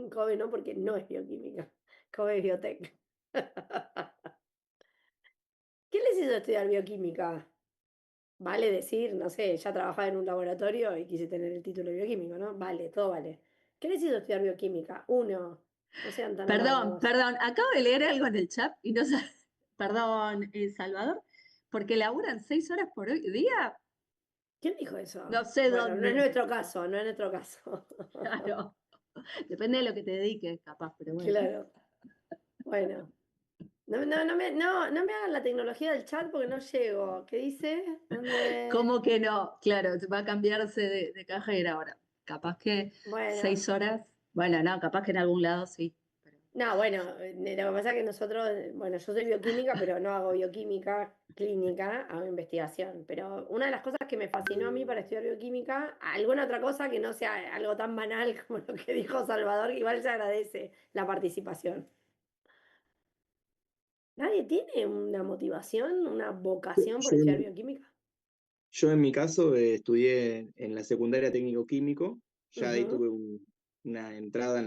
Kobe no, porque no es bioquímica. Kobe es biotech. ¿Qué les hizo estudiar bioquímica? Vale decir, no sé, ya trabajaba en un laboratorio y quise tener el título de bioquímico, ¿no? Vale, todo vale. ¿Qué les hizo estudiar bioquímica? Uno, no sean tan Perdón, amargos. perdón, acabo de leer algo en el chat y no sé, perdón, Salvador, porque laburan 6 horas por día, ¿Quién dijo eso? no sé Bueno, no es dónde, nuestro caso, no es nuestro caso. claro, depende de lo que te dediques, capaz, pero bueno. Claro, bueno. No me hagan la tecnología del chat porque no llego. ¿Qué dice? ¿Dónde? ¿Cómo que no? Claro, va a cambiarse de cajera ahora. Capaz que Bueno. 6 horas, bueno, no, capaz que en algún lado sí. No, bueno, lo que pasa es que nosotros, bueno, yo soy bioquímica, pero no hago bioquímica clínica, hago investigación. Pero una de las cosas que me fascinó a mí para estudiar bioquímica, alguna otra cosa que no sea algo tan banal como lo que dijo Salvador, que igual se agradece la participación. ¿Nadie tiene una motivación, una vocación por Yo, estudiar en bioquímica? yo en mi caso estudié en la secundaria técnico-químico, ya ahí Ujú, tuve una entrada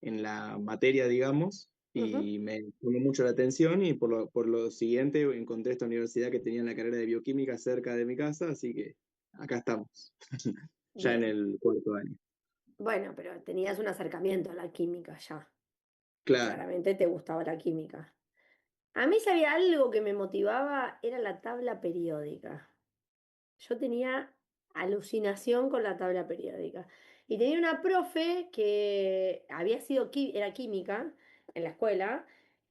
en la materia, digamos, ujú. y me llamó mucho la atención y por lo siguiente encontré esta universidad que tenía la carrera de bioquímica cerca de mi casa, así que acá estamos, ya en Bien. el cuarto año. Bueno, pero tenías un acercamiento a la química ya. Claro, Claramente te gustaba la química. A mí si había algo que me motivaba, era la tabla periódica. Yo tenía alucinación con la tabla periódica. Y tenía una profe que había sido, era química en la escuela,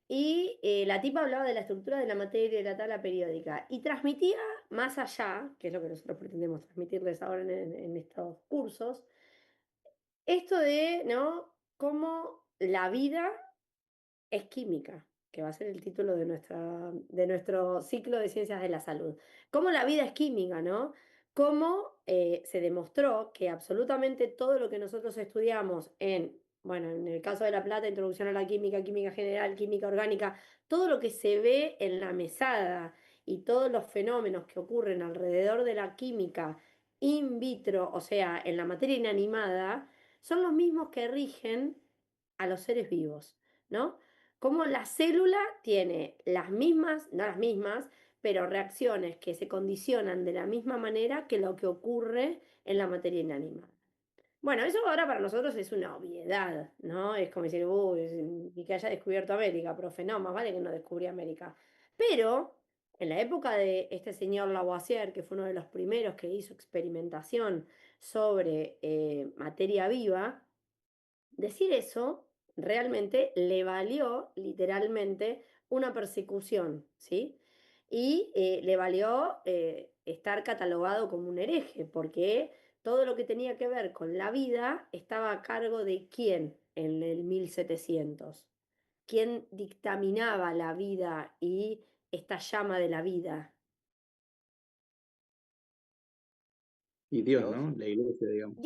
y la tipa hablaba de la estructura de la materia y de la tabla periódica. Y transmitía más allá, que es lo que nosotros pretendemos transmitirles ahora en estos cursos, esto de, ¿no? Cómo la vida es química, que va a ser el título de nuestro ciclo de ciencias de la salud. Cómo la vida es química, ¿no? Cómo se demostró que absolutamente todo lo que nosotros estudiamos bueno, en el caso de La Plata, introducción a la química, química general, química orgánica, todo lo que se ve en la mesada y todos los fenómenos que ocurren alrededor de la química in vitro, o sea, en la materia inanimada, son los mismos que rigen a los seres vivos, ¿no? Como la célula tiene las mismas, no las mismas, pero reacciones que se condicionan de la misma manera que lo que ocurre en la materia inanimada. Bueno, eso ahora para nosotros es una obviedad, ¿no? Es como decir, uy, y que haya descubierto América, profe, no, más vale que no descubrí América. Pero en la época de este señor Lavoisier, que fue uno de los primeros que hizo experimentación sobre materia viva, decir eso realmente le valió literalmente una persecución, ¿sí? Y le valió estar catalogado como un hereje, porque todo lo que tenía que ver con la vida estaba a cargo de quién en el 1700. ¿Quién dictaminaba la vida y esta llama de la vida? y Dios, Dios. ¿no? La iglesia, digamos.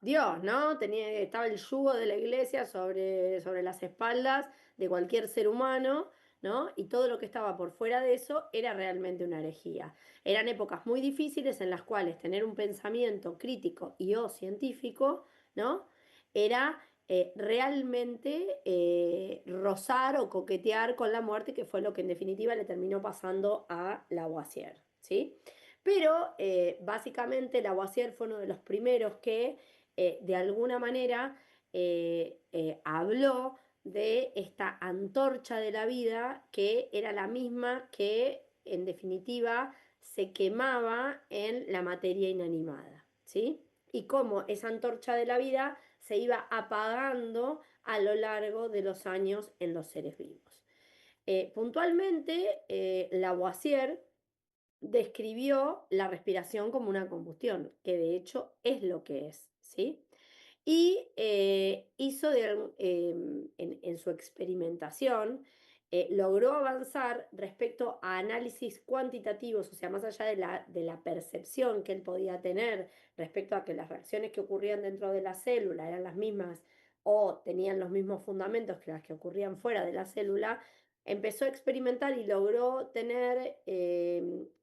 Dios, ¿no? Estaba el yugo de la iglesia sobre las espaldas de cualquier ser humano, ¿no? Y todo lo que estaba por fuera de eso era realmente una herejía. Eran épocas muy difíciles en las cuales tener un pensamiento crítico y o científico, ¿no? Era realmente rozar o coquetear con la muerte, que fue lo que en definitiva le terminó pasando a Lavoisier, ¿sí? Pero básicamente Lavoisier fue uno de los primeros que de alguna manera habló de esta antorcha de la vida que era la misma que en definitiva se quemaba en la materia inanimada, ¿sí? Y cómo esa antorcha de la vida se iba apagando a lo largo de los años en los seres vivos. Puntualmente, Lavoisier describió la respiración como una combustión, que de hecho es lo que es, ¿sí? Y hizo en su experimentación, logró avanzar respecto a análisis cuantitativos, o sea, más allá de la percepción que él podía tener respecto a que las reacciones que ocurrían dentro de la célula eran las mismas o tenían los mismos fundamentos que las que ocurrían fuera de la célula, empezó a experimentar y logró tener,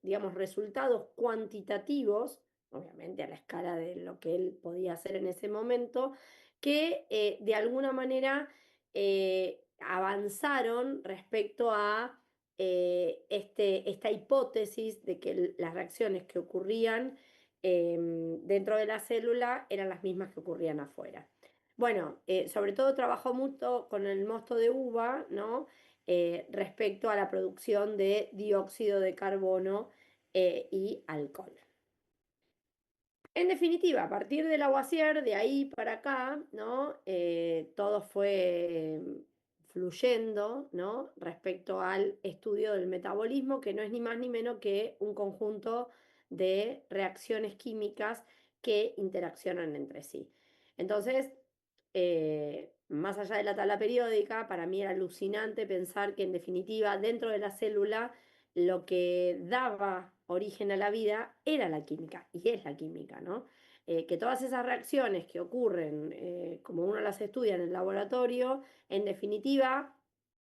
digamos, resultados cuantitativos, obviamente a la escala de lo que él podía hacer en ese momento, que de alguna manera avanzaron respecto a esta hipótesis de que las reacciones que ocurrían dentro de la célula eran las mismas que ocurrían afuera. Bueno, sobre todo trabajó mucho con el mosto de uva, ¿no? Respecto a la producción de dióxido de carbono y alcohol. En definitiva, a partir de Lavoisier, de ahí para acá, ¿no? Todo fue fluyendo, ¿no? Respecto al estudio del metabolismo, que no es ni más ni menos que un conjunto de reacciones químicas que interaccionan entre sí. Entonces, más allá de la tabla periódica, para mí era alucinante pensar que en definitiva dentro de la célula lo que daba origen a la vida era la química, y es la química, ¿no? Que todas esas reacciones que ocurren, como uno las estudia en el laboratorio, en definitiva,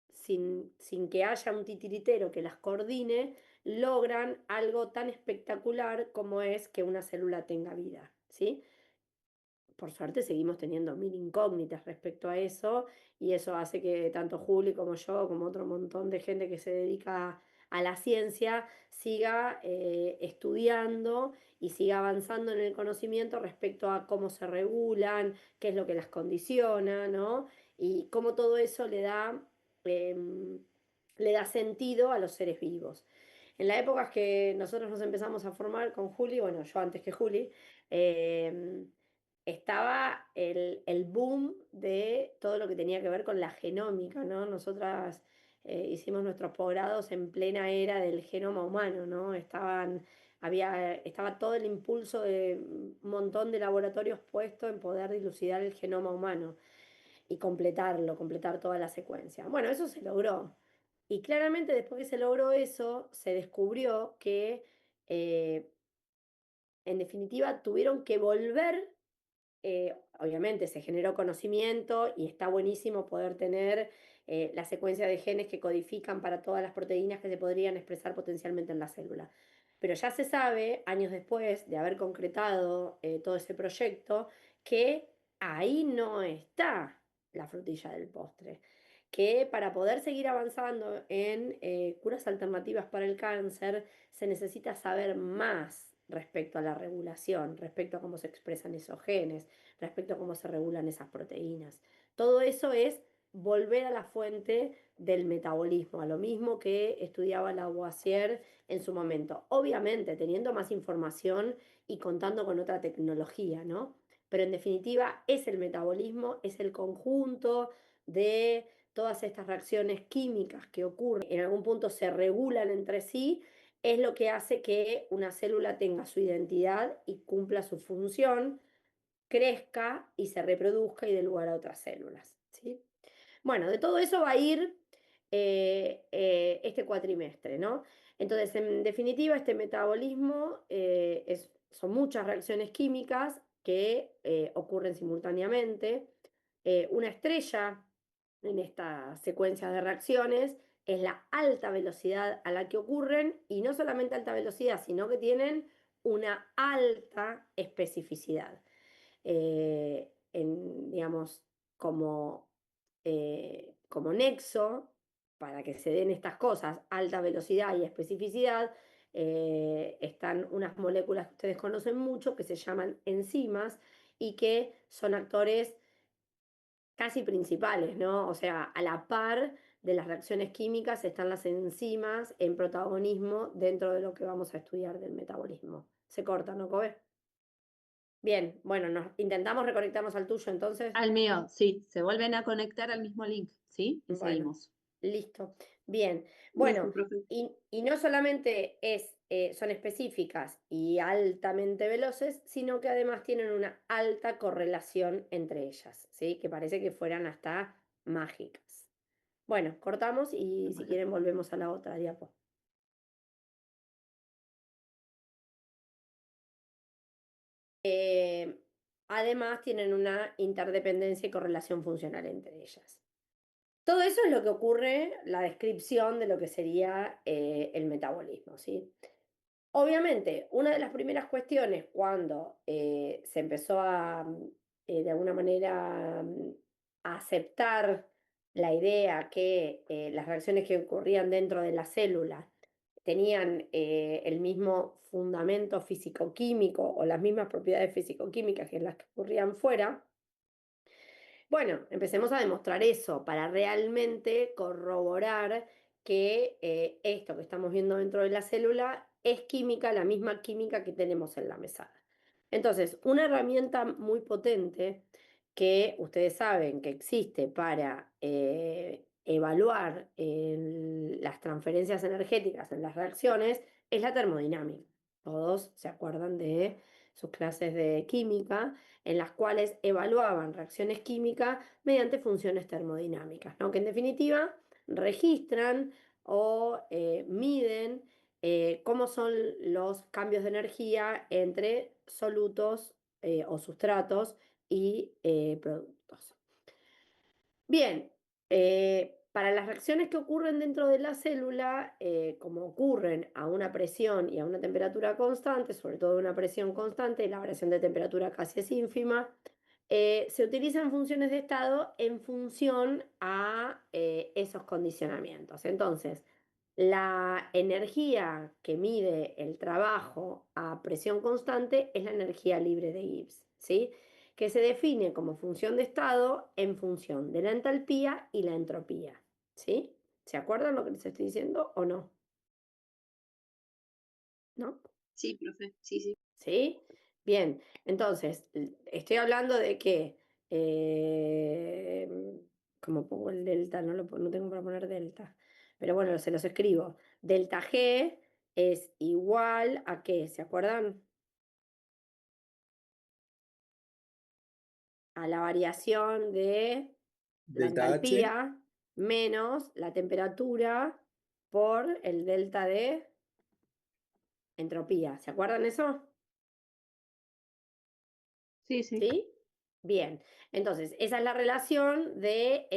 sin que haya un titiritero que las coordine, logran algo tan espectacular como es que una célula tenga vida, ¿sí? Por suerte seguimos teniendo mil incógnitas respecto a eso, y eso hace que tanto Juli como yo, como otro montón de gente que se dedica a la ciencia, siga estudiando y siga avanzando en el conocimiento respecto a cómo se regulan, qué es lo que las condiciona, ¿no? Y cómo todo eso le da sentido a los seres vivos. En la época que nosotros nos empezamos a formar con Juli, bueno, yo antes que Juli, eh, estaba el boom de todo lo que tenía que ver con la genómica, ¿no? Nosotras hicimos nuestros posgrados en plena era del genoma humano, ¿no? Estaba todo el impulso de un montón de laboratorios puestos en poder dilucidar el genoma humano y completar toda la secuencia. Bueno, eso se logró. Y claramente después que se logró eso, se descubrió que eh, en definitiva tuvieron que volver. Obviamente se generó conocimiento y está buenísimo poder tener la secuencia de genes que codifican para todas las proteínas que se podrían expresar potencialmente en la célula. Pero ya se sabe, años después de haber concretado todo ese proyecto, que ahí no está la frutilla del postre. Que para poder seguir avanzando en curas alternativas para el cáncer se necesita saber más respecto a la regulación, respecto a cómo se expresan esos genes, respecto a cómo se regulan esas proteínas. Todo eso es volver a la fuente del metabolismo, a lo mismo que estudiaba Lavoisier en su momento. Obviamente, teniendo más información y contando con otra tecnología, ¿no? Pero en definitiva es el metabolismo, es el conjunto de todas estas reacciones químicas que ocurren, en algún punto se regulan entre sí, es lo que hace que una célula tenga su identidad y cumpla su función, crezca y se reproduzca y dé lugar a otras células, ¿sí? Bueno, de todo eso va a ir este cuatrimestre, ¿no? Entonces, en definitiva, este metabolismo son muchas reacciones químicas que ocurren simultáneamente. Una estrella en esta secuencia de reacciones es la alta velocidad a la que ocurren, y no solamente alta velocidad, sino que tienen una alta especificidad. Digamos, como nexo para que se den estas cosas, alta velocidad y especificidad, están unas moléculas que ustedes conocen mucho que se llaman enzimas y que son actores casi principales, ¿no? O sea, a la par de las reacciones químicas están las enzimas en protagonismo dentro de lo que vamos a estudiar del metabolismo. Se corta, ¿no, Kobe? Bien, bueno, intentamos reconectarnos al tuyo entonces. Al mío, sí, se vuelven a conectar al mismo link, ¿sí? Y Bueno, seguimos. listo. Bien. Listo, Bueno, profe. y no solamente son específicas y altamente veloces, sino que además tienen una alta correlación entre ellas, ¿sí? Que parece que fueran hasta mágicas. Bueno, cortamos y si quieren volvemos a la otra diapo. Además tienen una interdependencia y correlación funcional entre ellas. Todo eso es lo que ocurre, la descripción de lo que sería el metabolismo, ¿sí? Obviamente, una de las primeras cuestiones cuando se empezó a de alguna manera aceptar la idea que las reacciones que ocurrían dentro de la célula tenían el mismo fundamento físico-químico o las mismas propiedades físico-químicas que las que ocurrían fuera, bueno, empecemos a demostrar eso para realmente corroborar que esto que estamos viendo dentro de la célula es química, la misma química que tenemos en la mesada. Entonces, una herramienta muy potente que ustedes saben que existe para evaluar las transferencias energéticas en las reacciones es la termodinámica. Todos se acuerdan de sus clases de química en las cuales evaluaban reacciones químicas mediante funciones termodinámicas, ¿no? Que en definitiva registran o miden cómo son los cambios de energía entre solutos o sustratos y productos. Bien, para las reacciones que ocurren dentro de la célula, como ocurren a una presión y a una temperatura constante, sobre todo a una presión constante, la variación de temperatura casi es ínfima, se utilizan funciones de estado en función a esos condicionamientos. Entonces, la energía que mide el trabajo a presión constante es la energía libre de Gibbs, ¿sí? Que se define como función de estado en función de la entalpía y la entropía, ¿sí? ¿Se acuerdan lo que les estoy diciendo o no? ¿No? Sí, profe, sí, sí. ¿Sí? Bien, entonces, estoy hablando de que, eh, como pongo el delta, no tengo para poner delta, pero bueno, se los escribo. Delta G es igual a ¿qué? ¿Se acuerdan? A la variación de la Delta H, entalpía menos la temperatura por el delta de entropía. ¿Se acuerdan eso? Sí, sí. ¿Sí? Bien, entonces esa es la relación de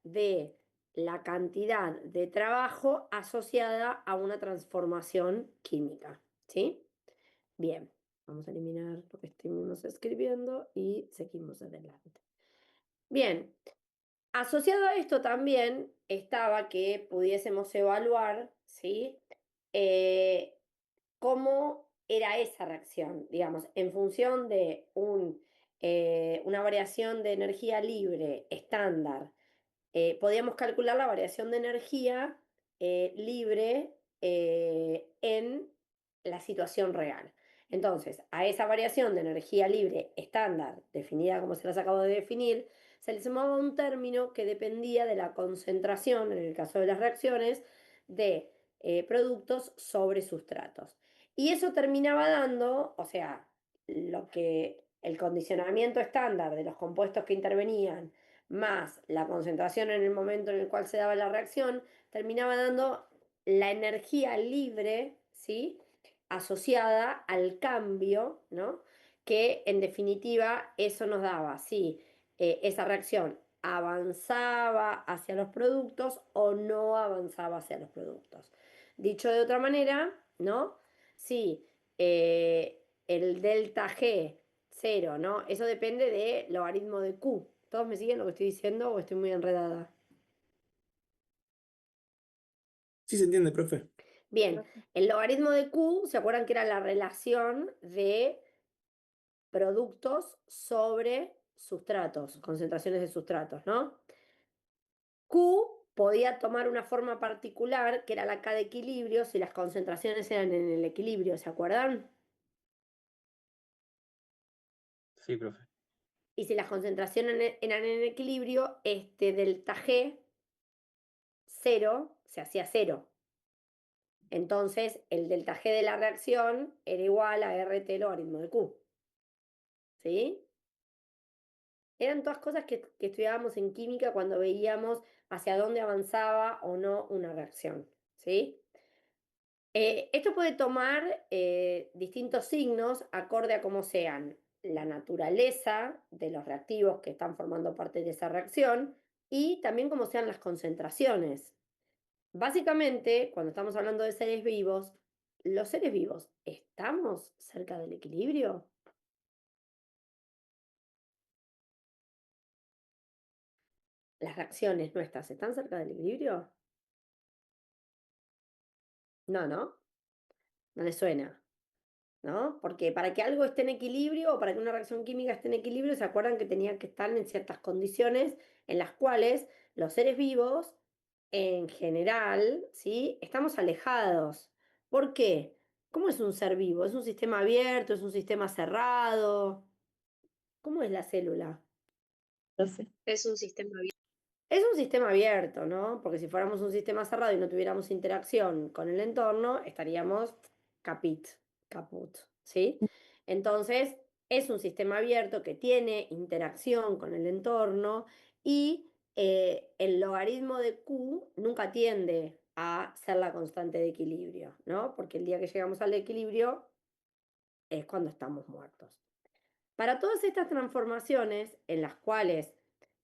de la cantidad de trabajo asociada a una transformación química. ¿Sí? Bien, vamos a eliminar lo que estuvimos escribiendo y seguimos adelante. Bien, asociado a esto también estaba que pudiésemos evaluar, ¿sí? Eh, cómo era esa reacción, digamos, en función de una variación de energía libre estándar. Podíamos calcular la variación de energía libre en la situación real. Entonces, a esa variación de energía libre estándar, definida como se las acabo de definir, se le sumaba un término que dependía de la concentración, en el caso de las reacciones, de productos sobre sustratos. Y eso terminaba dando, o sea, lo que el condicionamiento estándar de los compuestos que intervenían más la concentración en el momento en el cual se daba la reacción, terminaba dando la energía libre, ¿sí? Asociada al cambio, ¿no? Que en definitiva eso nos daba, si esa reacción avanzaba hacia los productos o no avanzaba hacia los productos. Dicho de otra manera, ¿no? Si el delta G cero, ¿no? Eso depende del logaritmo de Q. ¿Todos me siguen lo que estoy diciendo o estoy muy enredada? sí se entiende, profe. Bien, Profe. el logaritmo de Q, ¿se acuerdan que era la relación de productos sobre sustratos, concentraciones de sustratos, ¿no? Q podía tomar una forma particular, que era la K de equilibrio, si las concentraciones eran en el equilibrio, ¿se acuerdan? Sí, profe. Y si las concentraciones eran en equilibrio, este delta G cero se hacía cero. Entonces, el delta G de la reacción era igual a RT logaritmo de Q. ¿Sí? Eran todas cosas que estudiábamos en química cuando veíamos hacia dónde avanzaba o no una reacción. ¿Sí? Esto puede tomar distintos signos acorde a cómo sean la naturaleza de los reactivos que están formando parte de esa reacción y también cómo sean las concentraciones. Básicamente, cuando estamos hablando de seres vivos, los seres vivos, ¿estamos cerca del equilibrio? las reacciones nuestras están cerca del equilibrio? No, ¿no? No le suena, ¿no? Porque para que algo esté en equilibrio o para que una reacción química esté en equilibrio, ¿se acuerdan que tenía que estar en ciertas condiciones en las cuales los seres vivos, en general, ¿sí? Estamos alejados. ¿Por qué? ¿Cómo es un ser vivo? ¿Es un sistema abierto? ¿Es un sistema cerrado? ¿Cómo es la célula? No sé. Es un sistema abierto. Es un sistema abierto, ¿no? Porque si fuéramos un sistema cerrado y no tuviéramos interacción con el entorno, estaríamos caput, ¿sí? Entonces, es un sistema abierto que tiene interacción con el entorno y el logaritmo de Q nunca tiende a ser la constante de equilibrio, ¿no? Porque el día que llegamos al equilibrio es cuando estamos muertos. Para todas estas transformaciones en las cuales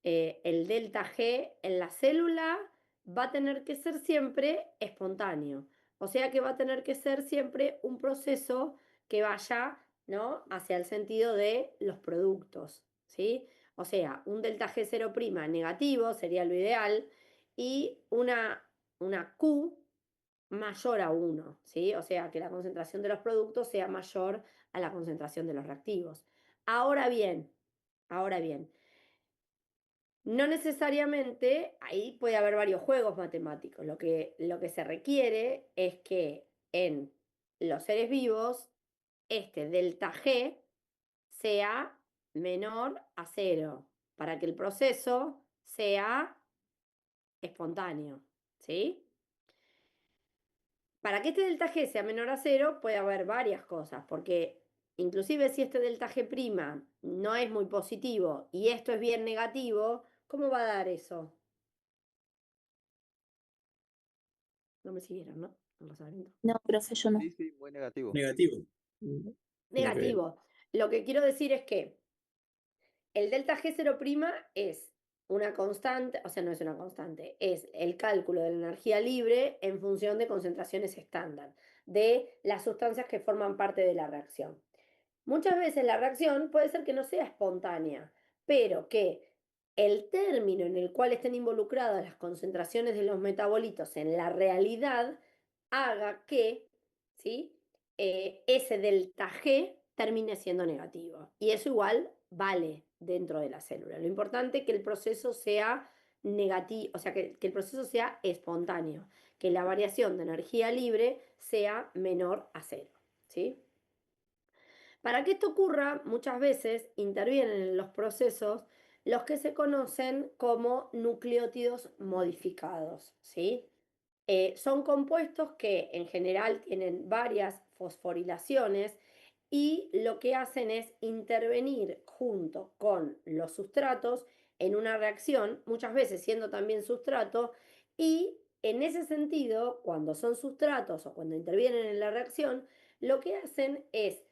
el delta G en la célula va a tener que ser siempre espontáneo, o sea que va a tener que ser siempre un proceso que vaya, ¿no?, hacia el sentido de los productos, ¿sí? O sea, un delta G 0' negativo sería lo ideal y una Q mayor a 1, ¿sí? O sea, que la concentración de los productos sea mayor a la concentración de los reactivos. Ahora bien, ahora bien, no necesariamente ahí puede haber varios juegos matemáticos. Lo que se requiere es que en los seres vivos este delta G sea menor a 0 para que el proceso sea espontáneo, ¿sí? Para que este delta G sea menor a 0 puede haber varias cosas, porque inclusive si este delta G' no es muy positivo y esto es bien negativo, ¿cómo va a dar eso? No me siguieron, ¿no? No lo saben. No, profe, yo no. Sí, sí, muy negativo. Negativo. Nada que ver. Negativo. Lo que quiero decir es que el delta G 0' es una constante, o sea, no es una constante, es el cálculo de la energía libre en función de concentraciones estándar de las sustancias que forman parte de la reacción. Muchas veces la reacción puede ser que no sea espontánea, pero que el término en el cual estén involucradas las concentraciones de los metabolitos en la realidad haga que, ¿sí?, ese delta G termine siendo negativo. Y eso igual vale dentro de la célula. Lo importante es que el proceso sea negativo, o sea, que el proceso sea espontáneo, que la variación de energía libre sea menor a 0, ¿sí? Para que esto ocurra, muchas veces intervienen en los procesos los que se conocen como nucleótidos modificados, ¿sí? Son compuestos que en general tienen varias fosforilaciones y lo que hacen es intervenir junto con los sustratos en una reacción, muchas veces siendo también sustrato, y en ese sentido, cuando son sustratos o cuando intervienen en la reacción, lo que hacen es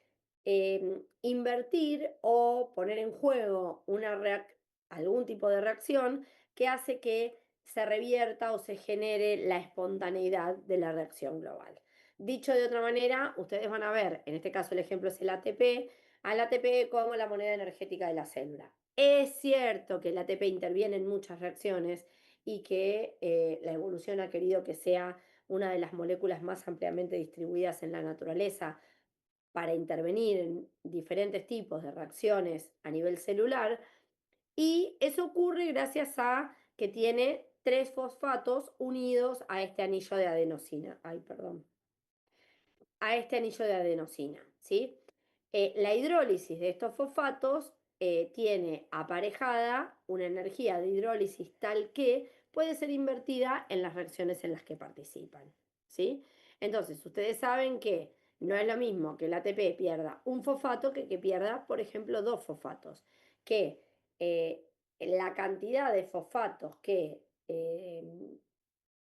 invertir o poner en juego algún tipo de reacción que hace que se revierta o se genere la espontaneidad de la reacción global. Dicho de otra manera, ustedes van a ver, en este caso el ejemplo es el ATP, al ATP como la moneda energética de la célula. Es cierto que el ATP interviene en muchas reacciones y que la evolución ha querido que sea una de las moléculas más ampliamente distribuidas en la naturaleza para intervenir en diferentes tipos de reacciones a nivel celular, y eso ocurre gracias a que tiene 3 fosfatos unidos a este anillo de adenosina. Ay, perdón. A este anillo de adenosina, ¿sí? La hidrólisis de estos fosfatos tiene aparejada una energía de hidrólisis tal que puede ser invertida en las reacciones en las que participan, ¿sí? Entonces, ustedes saben que no es lo mismo que el ATP pierda un fosfato que pierda, por ejemplo, 2 fosfatos, que la cantidad de fosfatos que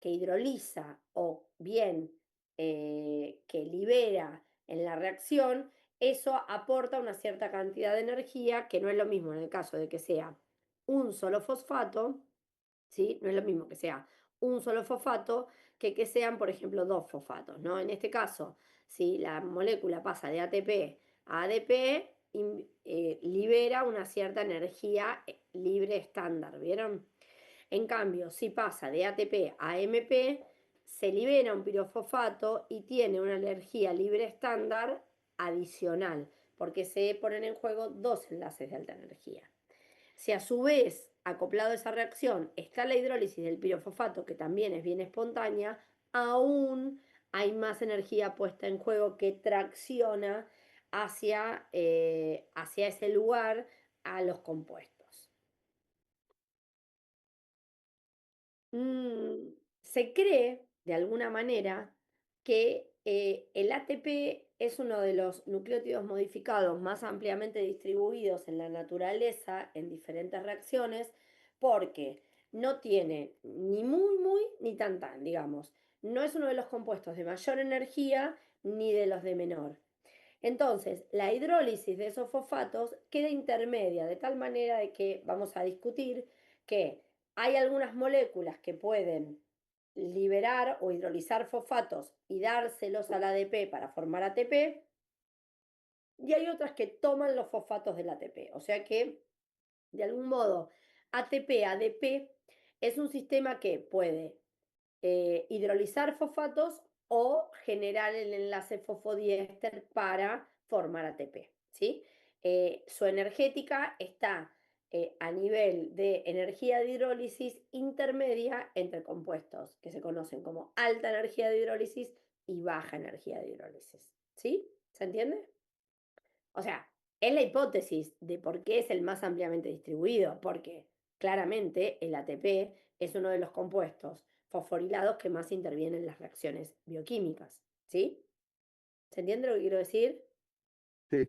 hidroliza o bien que libera en la reacción, eso aporta una cierta cantidad de energía, que no es lo mismo en el caso de que sea un solo fosfato, ¿sí? No es lo mismo que sea un solo fosfato que sean, por ejemplo, 2 fosfatos, ¿no? En este caso, si la molécula pasa de ATP a ADP, libera una cierta energía libre estándar, ¿vieron? En cambio, si pasa de ATP a AMP, se libera un pirofosfato y tiene una energía libre estándar adicional, porque se ponen en juego dos enlaces de alta energía. Si a su vez, acoplado a esa reacción, está la hidrólisis del pirofosfato, que también es bien espontánea, aún hay más energía puesta en juego que tracciona hacia ese lugar a los compuestos. Se cree, de alguna manera, que el ATP es uno de los nucleótidos modificados más ampliamente distribuidos en la naturaleza en diferentes reacciones porque no tiene ni muy ni tan, digamos. No es uno de los compuestos de mayor energía ni de los de menor. Entonces, la hidrólisis de esos fosfatos queda intermedia, de tal manera de que vamos a discutir que hay algunas moléculas que pueden liberar o hidrolizar fosfatos y dárselos al ADP para formar ATP, y hay otras que toman los fosfatos del ATP. O sea que, de algún modo, ATP-ADP es un sistema que puede hidrolizar fosfatos o generar el enlace fosfodiéster para formar ATP, ¿sí? Su energética está a nivel de energía de hidrólisis intermedia entre compuestos que se conocen como alta energía de hidrólisis y baja energía de hidrólisis, ¿sí? ¿Se entiende? O sea, es la hipótesis de por qué es el más ampliamente distribuido, porque claramente el ATP es uno de los compuestos fosforilados que más intervienen en las reacciones bioquímicas, ¿sí? ¿Se entiende lo que quiero decir? Sí.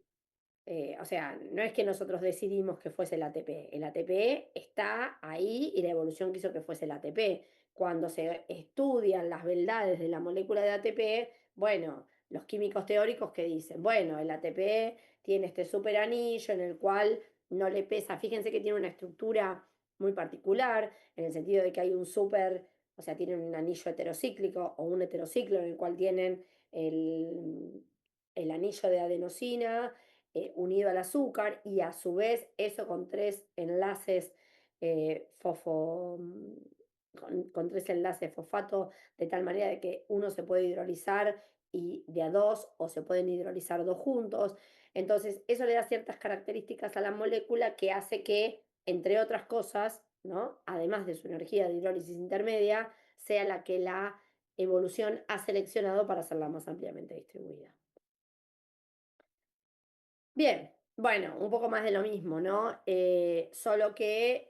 O sea, no es que nosotros decidimos que fuese el ATP. El ATP está ahí y la evolución quiso que fuese el ATP. Cuando se estudian las beldades de la molécula de ATP, bueno, los químicos teóricos que dicen, bueno, el ATP tiene este superanillo en el cual no le pesa. Fíjense que tiene una estructura muy particular, en el sentido de que hay un super, o sea, tiene un anillo heterocíclico o un heterociclo en el cual tienen el anillo de adenosina unido al azúcar y a su vez eso con tres enlaces con tres enlaces fosfato de tal manera de que uno se puede hidrolizar y de a dos o se pueden hidrolizar dos juntos. Entonces eso le da ciertas características a la molécula que hace que, entre otras cosas, ¿no? Además de su energía de hidrólisis intermedia, sea la que la evolución ha seleccionado para hacerla más ampliamente distribuida. Bien, bueno, un poco más de lo mismo, ¿no? Solo que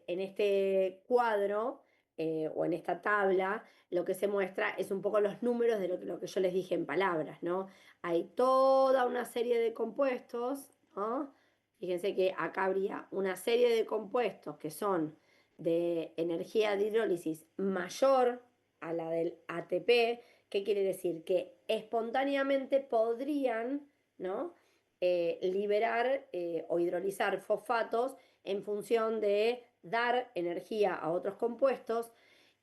en este cuadro o en esta tabla lo que se muestra es un poco los números de lo que yo les dije en palabras, ¿no? Hay toda una serie de compuestos, ¿no? Fíjense que acá habría una serie de compuestos que son de energía de hidrólisis mayor a la del ATP. ¿Qué quiere decir? Que espontáneamente podrían, ¿no? Liberar o hidrolizar fosfatos en función de dar energía a otros compuestos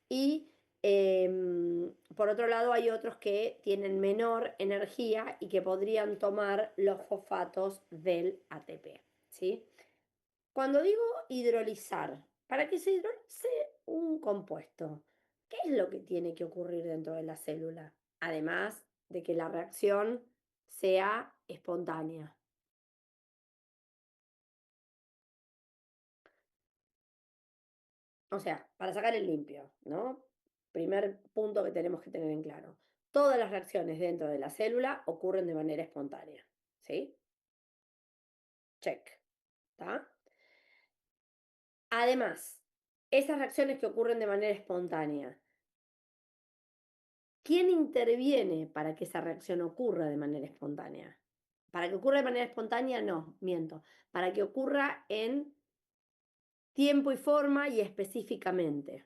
y por otro lado hay otros que tienen menor energía y que podrían tomar los fosfatos del ATP, ¿sí? Cuando digo hidrolizar, para que se hidrolice un compuesto, ¿qué es lo que tiene que ocurrir dentro de la célula? Además de que la reacción sea espontánea. O sea, para sacar el limpio, ¿no? Primer punto que tenemos que tener en claro. Todas las reacciones dentro de la célula ocurren de manera espontánea, ¿sí? Check, ¿está? Además, esas reacciones que ocurren de manera espontánea, ¿quién interviene para que esa reacción ocurra de manera espontánea? Para que ocurra de manera espontánea, no, miento. Para que ocurra en tiempo y forma y específicamente.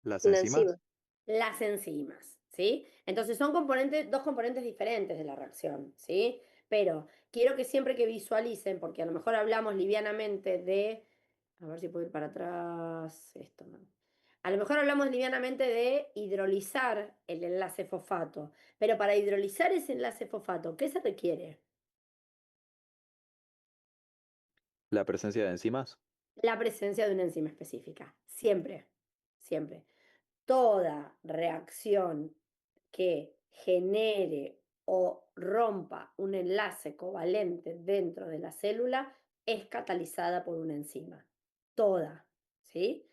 Las Una enzimas. enzima. Las enzimas, ¿sí? Entonces son dos componentes diferentes de la reacción, ¿sí? Pero quiero que siempre que visualicen, porque a lo mejor hablamos livianamente de, a ver si puedo ir para atrás, esto, ¿no? A lo mejor hablamos livianamente de hidrolizar el enlace fosfato, pero para hidrolizar ese enlace fosfato, ¿qué se requiere? La presencia de enzimas. La presencia de una enzima específica. Siempre, siempre. Toda reacción que genere o rompa un enlace covalente dentro de la célula es catalizada por una enzima. Toda, ¿sí?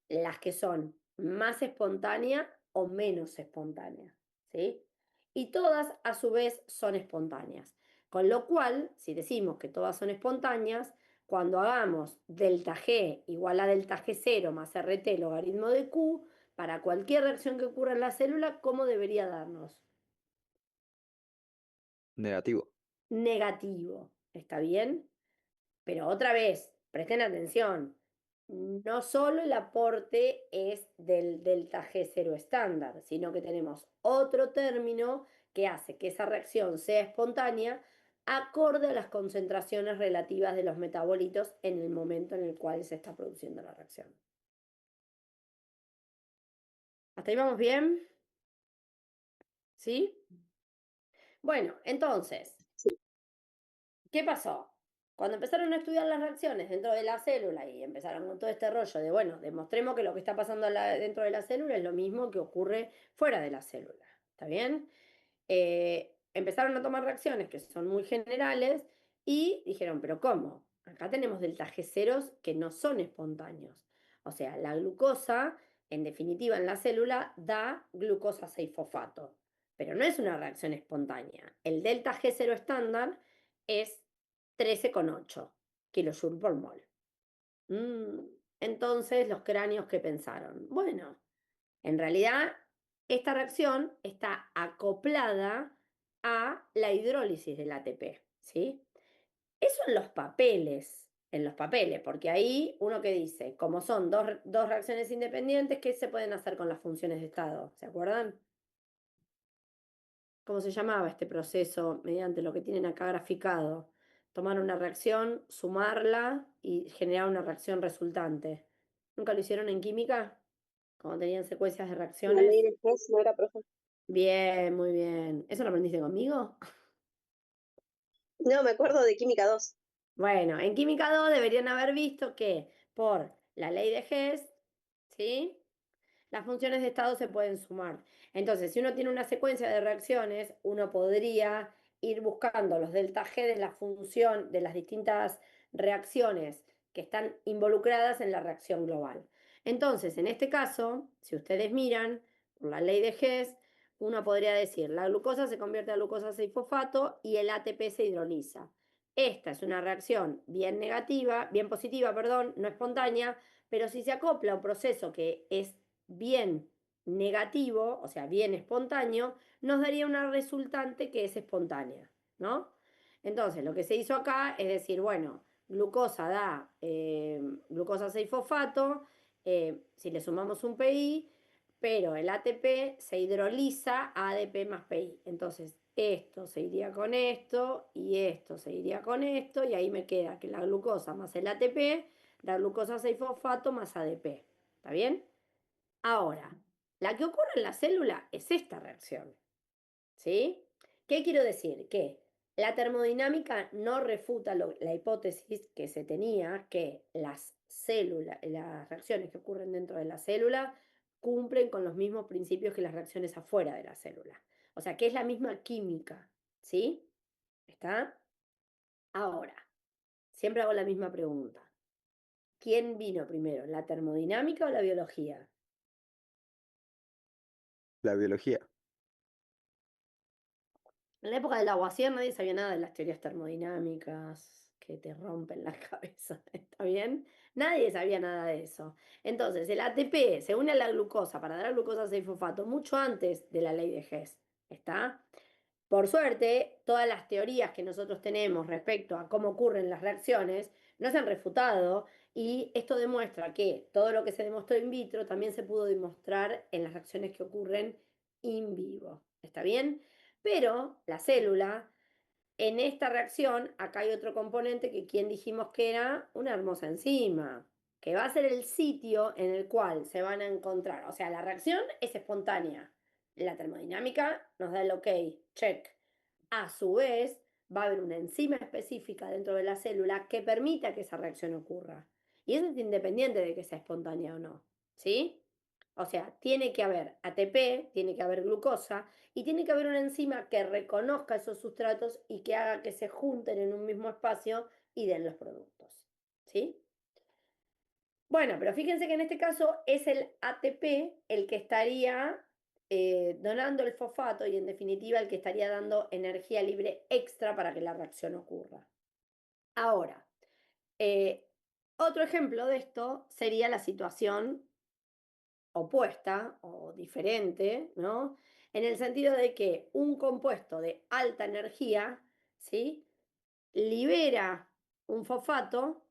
Las que son más espontáneas o menos espontáneas, ¿sí? Y todas a su vez son espontáneas. Con lo cual, si decimos que todas son espontáneas, cuando hagamos delta G igual a delta G0 más RT logaritmo de Q, para cualquier reacción que ocurra en la célula, ¿cómo debería darnos? Negativo. Negativo, ¿está bien? Pero otra vez, presten atención, no solo el aporte es del delta G0 estándar, sino que tenemos otro término que hace que esa reacción sea espontánea acorde a las concentraciones relativas de los metabolitos en el momento en el cual se está produciendo la reacción. ¿Hasta ahí vamos bien? ¿Sí? Bueno, entonces, ¿qué pasó? Cuando empezaron a estudiar las reacciones dentro de la célula y empezaron con todo este rollo de, bueno, demostremos que lo que está pasando dentro de la célula es lo mismo que ocurre fuera de la célula. ¿Está bien? Empezaron a tomar reacciones que son muy generales y dijeron, pero ¿cómo? Acá tenemos delta G ceros que no son espontáneos. O sea, la glucosa, en definitiva, en la célula da glucosa 6-fosfato, pero no es una reacción espontánea. El delta G0 estándar es 13,8 kilojoule por mol. Entonces, los cráneos, ¿qué pensaron? Bueno, en realidad, esta reacción está acoplada a la hidrólisis del ATP, ¿sí? Eso en los papeles, porque ahí uno que dice, como son dos reacciones independientes, ¿qué se pueden hacer con las funciones de estado? ¿Se acuerdan? ¿Cómo se llamaba este proceso mediante lo que tienen acá graficado? Tomar una reacción, sumarla y generar una reacción resultante. ¿Nunca lo hicieron en química? Cuando tenían secuencias de La ley reacciones. de Hess no era profe. Bien, muy bien. ¿Eso lo aprendiste conmigo? No, me acuerdo de Química 2. Bueno, en Química 2 deberían haber visto que por la ley de Hess, ¿sí? Las funciones de estado se pueden sumar. Entonces, si uno tiene una secuencia de reacciones, uno podría ir buscando los delta G de la función de las distintas reacciones que están involucradas en la reacción global. Entonces, en este caso, si ustedes miran por la ley de Hess, uno podría decir, la glucosa se convierte a glucosa 6-fosfato y el ATP se hidroliza. Esta es una reacción bien negativa, bien positiva, perdón, no espontánea, pero si se acopla a un proceso que es bien negativo, o sea, bien espontáneo, nos daría una resultante que es espontánea, ¿no? Entonces, lo que se hizo acá es decir, bueno, glucosa da glucosa 6-fosfato, si le sumamos un PI, pero el ATP se hidroliza a ADP más PI. Entonces, esto se iría con esto y esto se iría con esto, y ahí me queda que la glucosa más el ATP da glucosa 6-fosfato más ADP. ¿Está bien? Ahora, la que ocurre en la célula es esta reacción, ¿sí? ¿Qué quiero decir? Que la termodinámica no refuta la hipótesis que se tenía que las células, las reacciones que ocurren dentro de la célula cumplen con los mismos principios que las reacciones afuera de la célula. O sea, que es la misma química, ¿sí? ¿Está? Ahora, siempre hago la misma pregunta. ¿Quién vino primero, la termodinámica o la biología? La biología. En la época del Lavoisier nadie sabía nada de las teorías termodinámicas que te rompen la cabeza, ¿está bien? Nadie sabía nada de eso. Entonces, el ATP se une a la glucosa para dar glucosa 6-fosfato mucho antes de la ley de Hess, ¿está? Por suerte, todas las teorías que nosotros tenemos respecto a cómo ocurren las reacciones no se han refutado, y esto demuestra que todo lo que se demostró in vitro también se pudo demostrar en las reacciones que ocurren in vivo. ¿Está bien? Pero la célula, en esta reacción, acá hay otro componente que quien dijimos que era una hermosa enzima, que va a ser el sitio en el cual se van a encontrar. O sea, la reacción es espontánea. La termodinámica nos da el ok, check. A su vez, va a haber una enzima específica dentro de la célula que permita que esa reacción ocurra. Y eso es independiente de que sea espontánea o no, ¿sí? O sea, tiene que haber ATP, tiene que haber glucosa y tiene que haber una enzima que reconozca esos sustratos y que haga que se junten en un mismo espacio y den los productos, ¿sí? Bueno, pero fíjense que en este caso es el ATP el que estaría donando el fosfato y en definitiva el que estaría dando energía libre extra para que la reacción ocurra. Ahora, eh, otro ejemplo de esto sería la situación opuesta o diferente, ¿no? En el sentido de que un compuesto de alta energía, ¿sí? Libera un fosfato,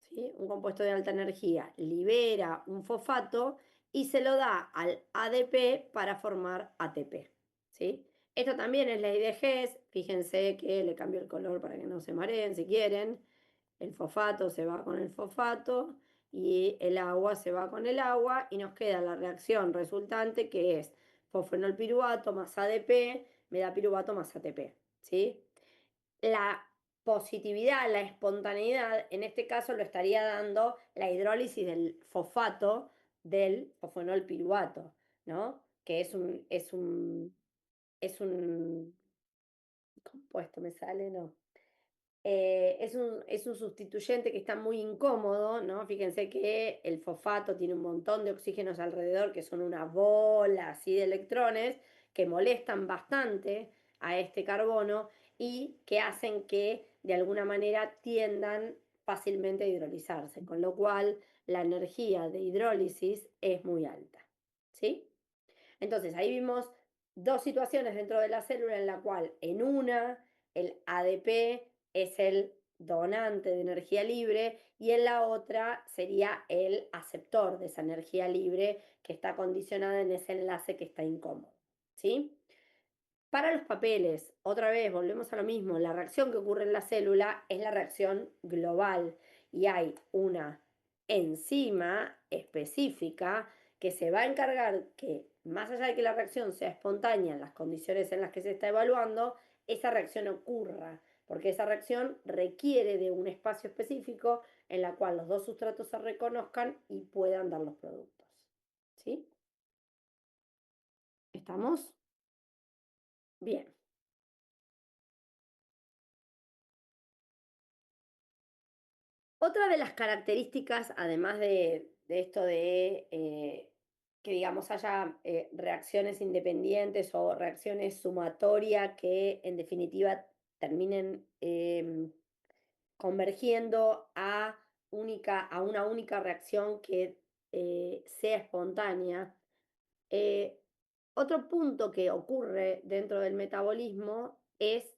¿sí? Un compuesto de alta energía libera un fosfato y se lo da al ADP para formar ATP, ¿sí? Esto también es ley de Hess, fíjense que le cambio el color para que no se mareen si quieren. El fosfato se va con el fosfato y el agua se va con el agua y nos queda la reacción resultante que es fosfenolpiruvato más ADP me da piruvato más ATP, ¿sí? La positividad, la espontaneidad, en este caso lo estaría dando la hidrólisis del fosfato del fosfenolpiruvato, ¿no? Que es un compuesto, me sale, no. Es un sustituyente que está muy incómodo, ¿no? Fíjense que el fosfato tiene un montón de oxígenos alrededor, que son una bola así de electrones, que molestan bastante a este carbono y que hacen que de alguna manera tiendan fácilmente a hidrolizarse, con lo cual la energía de hidrólisis es muy alta, ¿sí? Entonces, ahí vimos dos situaciones dentro de la célula en la cual en una el ADP es el donante de energía libre y en la otra sería el aceptor de esa energía libre que está condicionada en ese enlace que está incómodo, ¿sí? Para los papeles, otra vez volvemos a lo mismo, la reacción que ocurre en la célula es la reacción global y hay una enzima específica que se va a encargar que, más allá de que la reacción sea espontánea en las condiciones en las que se está evaluando, esa reacción ocurra, porque esa reacción requiere de un espacio específico en la cual los dos sustratos se reconozcan y puedan dar los productos. ¿Sí? ¿Estamos? Bien. Otra de las características, además de esto de que, digamos, haya reacciones independientes o reacciones sumatorias que, en definitiva, terminen convergiendo a una única reacción que sea espontánea. Eh, Otro punto que ocurre dentro del metabolismo es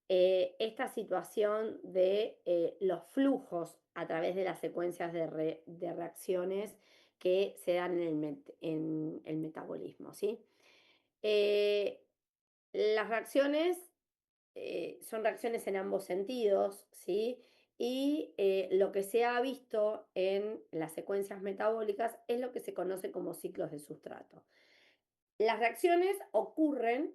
esta situación de los flujos a través de las secuencias de reacciones que se dan en el metabolismo, ¿sí? Eh, las reacciones son reacciones en ambos sentidos, ¿sí? Y lo que se ha visto en las secuencias metabólicas es lo que se conoce como ciclos de sustrato. Las reacciones ocurren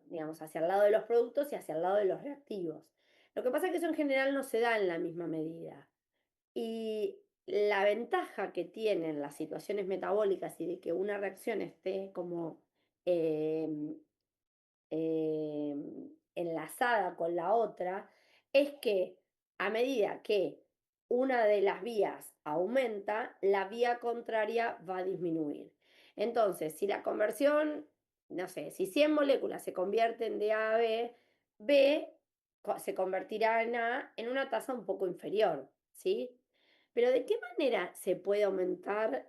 digamos, hacia el lado de los productos y hacia el lado de los reactivos. Lo que pasa es que eso en general no se da en la misma medida. Y la ventaja que tienen las situaciones metabólicas y de que una reacción esté como eh, eh, enlazada con la otra, es que a medida que una de las vías aumenta, la vía contraria va a disminuir. Entonces, si la conversión, no sé, si 100 moléculas se convierten de A a B, B se convertirá en A en una tasa un poco inferior, ¿sí? Pero ¿de qué manera se puede aumentar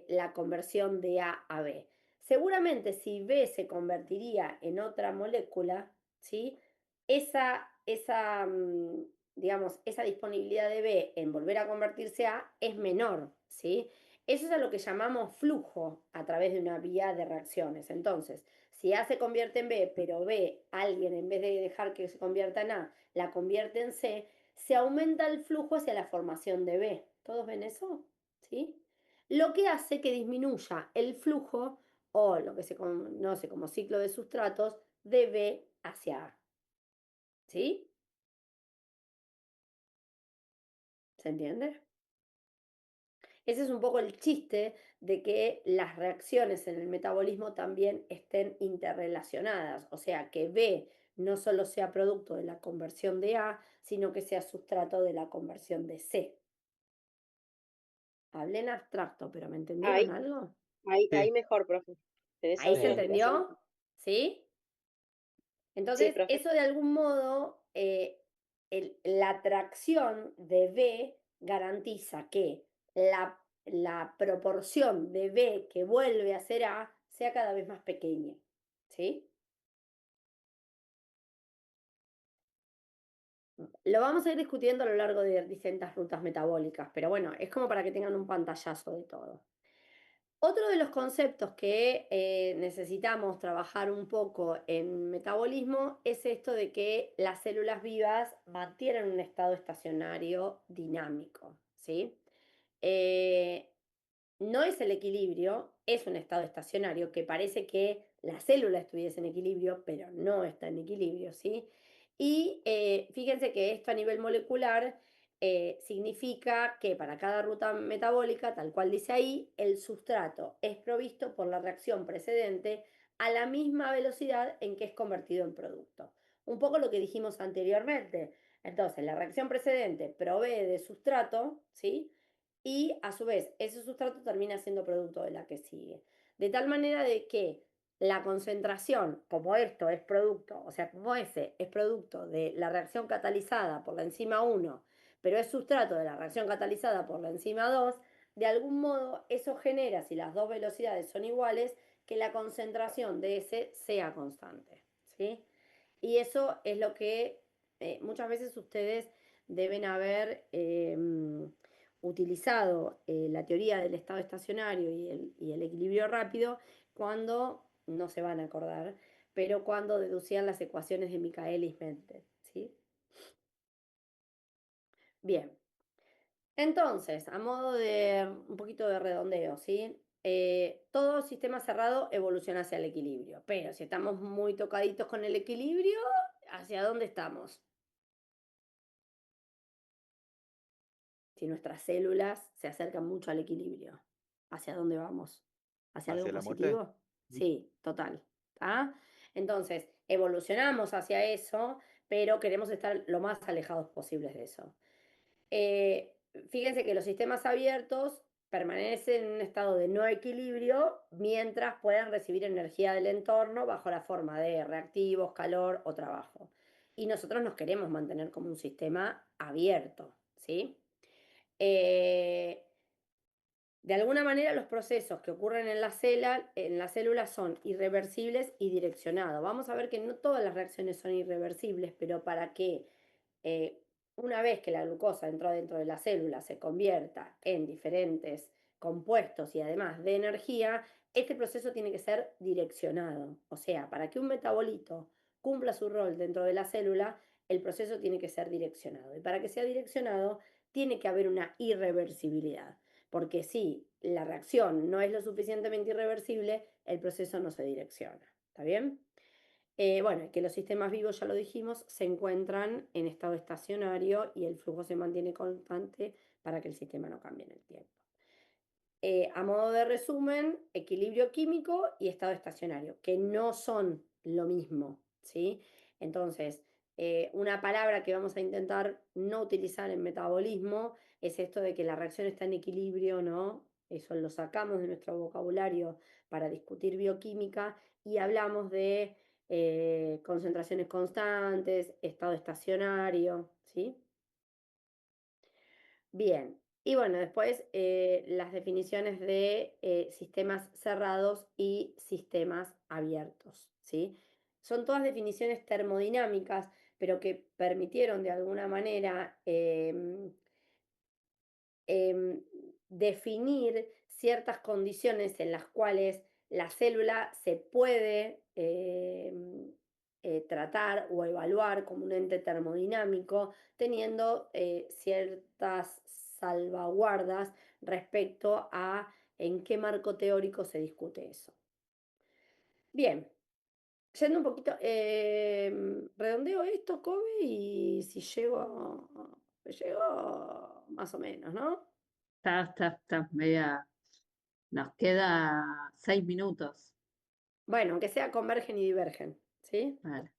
la conversión de A a B? Seguramente si B se convertiría en otra molécula, ¿sí? Esa, digamos, esa disponibilidad de B en volver a convertirse a es menor, ¿sí? Eso es a lo que llamamos flujo a través de una vía de reacciones. Entonces, si A se convierte en B, pero B, alguien en vez de dejar que se convierta en A, la convierte en C, se aumenta el flujo hacia la formación de B. ¿Todos ven eso? ¿Sí? Lo que hace que disminuya el flujo o lo que se conoce como ciclo de sustratos de B hacia A. ¿Sí? ¿Se entiende? Ese es un poco el chiste de que las reacciones en el metabolismo también estén interrelacionadas, o sea, que B no solo sea producto de la conversión de A, sino que sea sustrato de la conversión de C. Hablé en abstracto, pero ¿me entendieron Ahí, algo? ahí Sí, mejor, profe. Tenés ¿Ahí ahora se una explicación. entendió? ¿Sí? Sí, Entonces, profe. eso de algún modo, la atracción de B garantiza que la proporción de B que vuelve a ser A sea cada vez más pequeña. ¿Sí? Lo vamos a ir discutiendo a lo largo de distintas rutas metabólicas, pero bueno, es como para que tengan un pantallazo de todo. Otro de los conceptos que necesitamos trabajar un poco en metabolismo es esto de que las células vivas mantienen un estado estacionario dinámico, ¿sí? Eh, no es el equilibrio, es un estado estacionario que parece que la célula estuviese en equilibrio, pero no está en equilibrio, ¿sí? Y fíjense que esto a nivel molecular significa que para cada ruta metabólica, tal cual dice ahí, el sustrato es provisto por la reacción precedente a la misma velocidad en que es convertido en producto. Un poco lo que dijimos anteriormente. Entonces, la reacción precedente provee de sustrato, ¿sí? Y a su vez ese sustrato termina siendo producto de la que sigue. De tal manera de que la concentración, como esto es producto, o sea, como ese es producto de la reacción catalizada por la enzima 1, pero es sustrato de la reacción catalizada por la enzima 2, de algún modo eso genera, si las dos velocidades son iguales, que la concentración de ese sea constante. ¿Sí? Y eso es lo que muchas veces ustedes deben haber utilizado la teoría del estado estacionario y el equilibrio rápido cuando, no se van a acordar, pero cuando deducían las ecuaciones de Michaelis-Menten, ¿sí? Bien, entonces, a modo de un poquito de redondeo, ¿sí? Todo sistema cerrado evoluciona hacia el equilibrio, pero si estamos muy tocaditos con el equilibrio, ¿hacia dónde estamos? Si nuestras células se acercan mucho al equilibrio, ¿hacia dónde vamos? ¿Hacia algo ¿Hacia la muerte? positivo? Sí, total. ¿Tá? Entonces, evolucionamos hacia eso, pero queremos estar lo más alejados posibles de eso. Fíjense que los sistemas abiertos permanecen en un estado de no equilibrio mientras puedan recibir energía del entorno bajo la forma de reactivos, calor o trabajo. Y nosotros nos queremos mantener como un sistema abierto, ¿sí? Eh, de alguna manera los procesos que ocurren en la célula son irreversibles y direccionados. Vamos a ver que no todas las reacciones son irreversibles, pero para que una vez que la glucosa entró dentro de la célula se convierta en diferentes compuestos y además de energía, este proceso tiene que ser direccionado. O sea, para que un metabolito cumpla su rol dentro de la célula, el proceso tiene que ser direccionado. Y para que sea direccionado, tiene que haber una irreversibilidad. Porque si la reacción no es lo suficientemente irreversible, el proceso no se direcciona. ¿Está bien? Bueno, que los sistemas vivos, ya lo dijimos, se encuentran en estado estacionario y el flujo se mantiene constante para que el sistema no cambie en el tiempo. A modo de resumen, equilibrio químico y estado estacionario, que no son lo mismo, ¿sí? Entonces, una palabra que vamos a intentar no utilizar en metabolismo es esto de que la reacción está en equilibrio, ¿no? Eso lo sacamos de nuestro vocabulario para discutir bioquímica y hablamos de concentraciones constantes, estado estacionario, ¿sí? Bien, y bueno, después las definiciones de sistemas cerrados y sistemas abiertos, ¿sí? Son todas definiciones termodinámicas, pero que permitieron de alguna manera em, definir ciertas condiciones en las cuales la célula se puede tratar o evaluar como un ente termodinámico, teniendo ciertas salvaguardas respecto a en qué marco teórico se discute eso. Bien, yendo un poquito, redondeo esto, Kobe, y si llego, llego. más o menos, ¿no? Está media. Nos queda 6 minutos. Bueno, aunque sea convergen y divergen, ¿sí? Vale.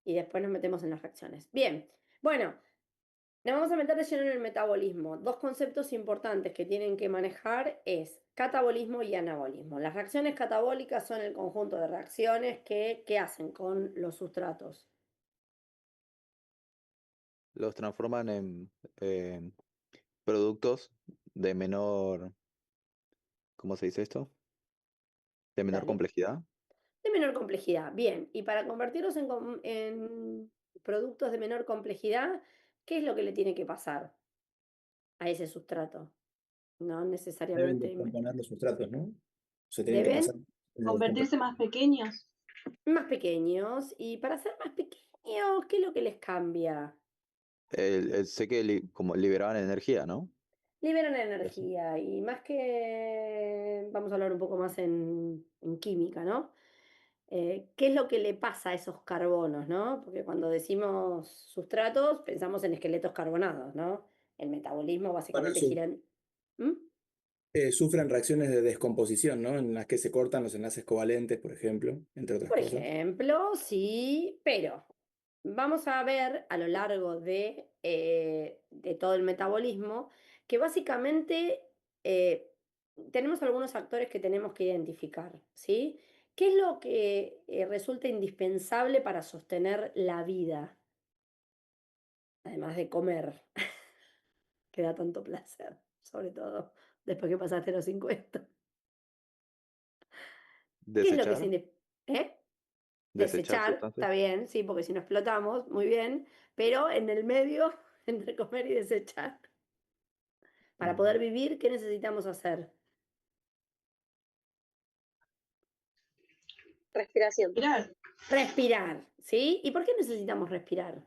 Y después nos metemos en las reacciones. Bien, bueno, nos vamos a meter de lleno en el metabolismo. Dos conceptos importantes que tienen que manejar es catabolismo y anabolismo. Las reacciones catabólicas son el conjunto de reacciones que hacen con los sustratos. Los transforman en productos de menor, ¿cómo se dice esto? De menor Dale. complejidad. De menor complejidad. Bien, y para convertirlos en productos de menor complejidad, ¿qué es lo que le tiene que pasar a ese sustrato? No Deben necesariamente. descomponer los sustratos, ¿no? Se tienen que pasar Deben en la Convertirse más pequeños. más pequeños. Y para ser más pequeños, ¿qué es lo que les cambia? Sé que como liberaban energía, ¿no? Liberan energía y más que, vamos a hablar un poco más en química, ¿no? ¿Qué es lo que le pasa a esos carbonos, ¿no? Porque cuando decimos sustratos pensamos en esqueletos carbonados, ¿no? El metabolismo Bueno, básicamente gira en... ¿Mm? sufren reacciones de descomposición, ¿no? En las que se cortan los enlaces covalentes, por ejemplo, entre otras Por cosas. ejemplo, sí, pero vamos a ver a lo largo de todo el metabolismo que básicamente eh, tenemos algunos factores que tenemos que identificar, ¿sí? ¿Qué es lo que resulta indispensable para sostener la vida, además de comer, que da tanto placer, sobre todo después que pasaste los 50? ¿Qué es lo que es Desechar, desechar Desechar, sustancias. está bien, sí, porque si no explotamos, muy bien, pero en el medio, entre comer y desechar, para Mm. poder vivir, ¿qué necesitamos hacer? Respiración. Mirá, Respirar, ¿sí? ¿Y por qué necesitamos respirar?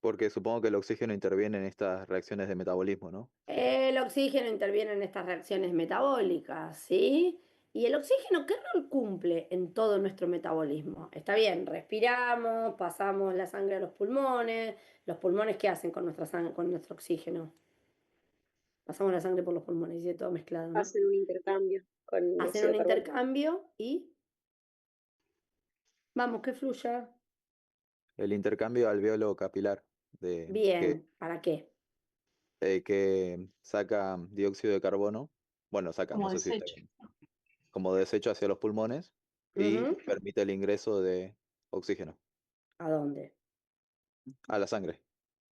Porque supongo que el oxígeno interviene en estas reacciones de metabolismo, ¿no? El oxígeno interviene en estas reacciones metabólicas, ¿sí? ¿Y el oxígeno qué rol cumple en todo nuestro metabolismo? Está bien, respiramos, pasamos la sangre a los pulmones ¿qué hacen con nuestra con nuestro oxígeno? Pasamos la sangre por los pulmones y todo mezclado, ¿no? Hacen un intercambio con Hacen dióxido un de carbono. intercambio y vamos, que fluya. El intercambio alveolo capilar, de, Bien, ¿para qué? que saca dióxido de carbono, bueno, saca, como no sé si está desecho. bien, como desecho hacia los pulmones y Ujú. permite el ingreso de oxígeno ¿A dónde? a la sangre.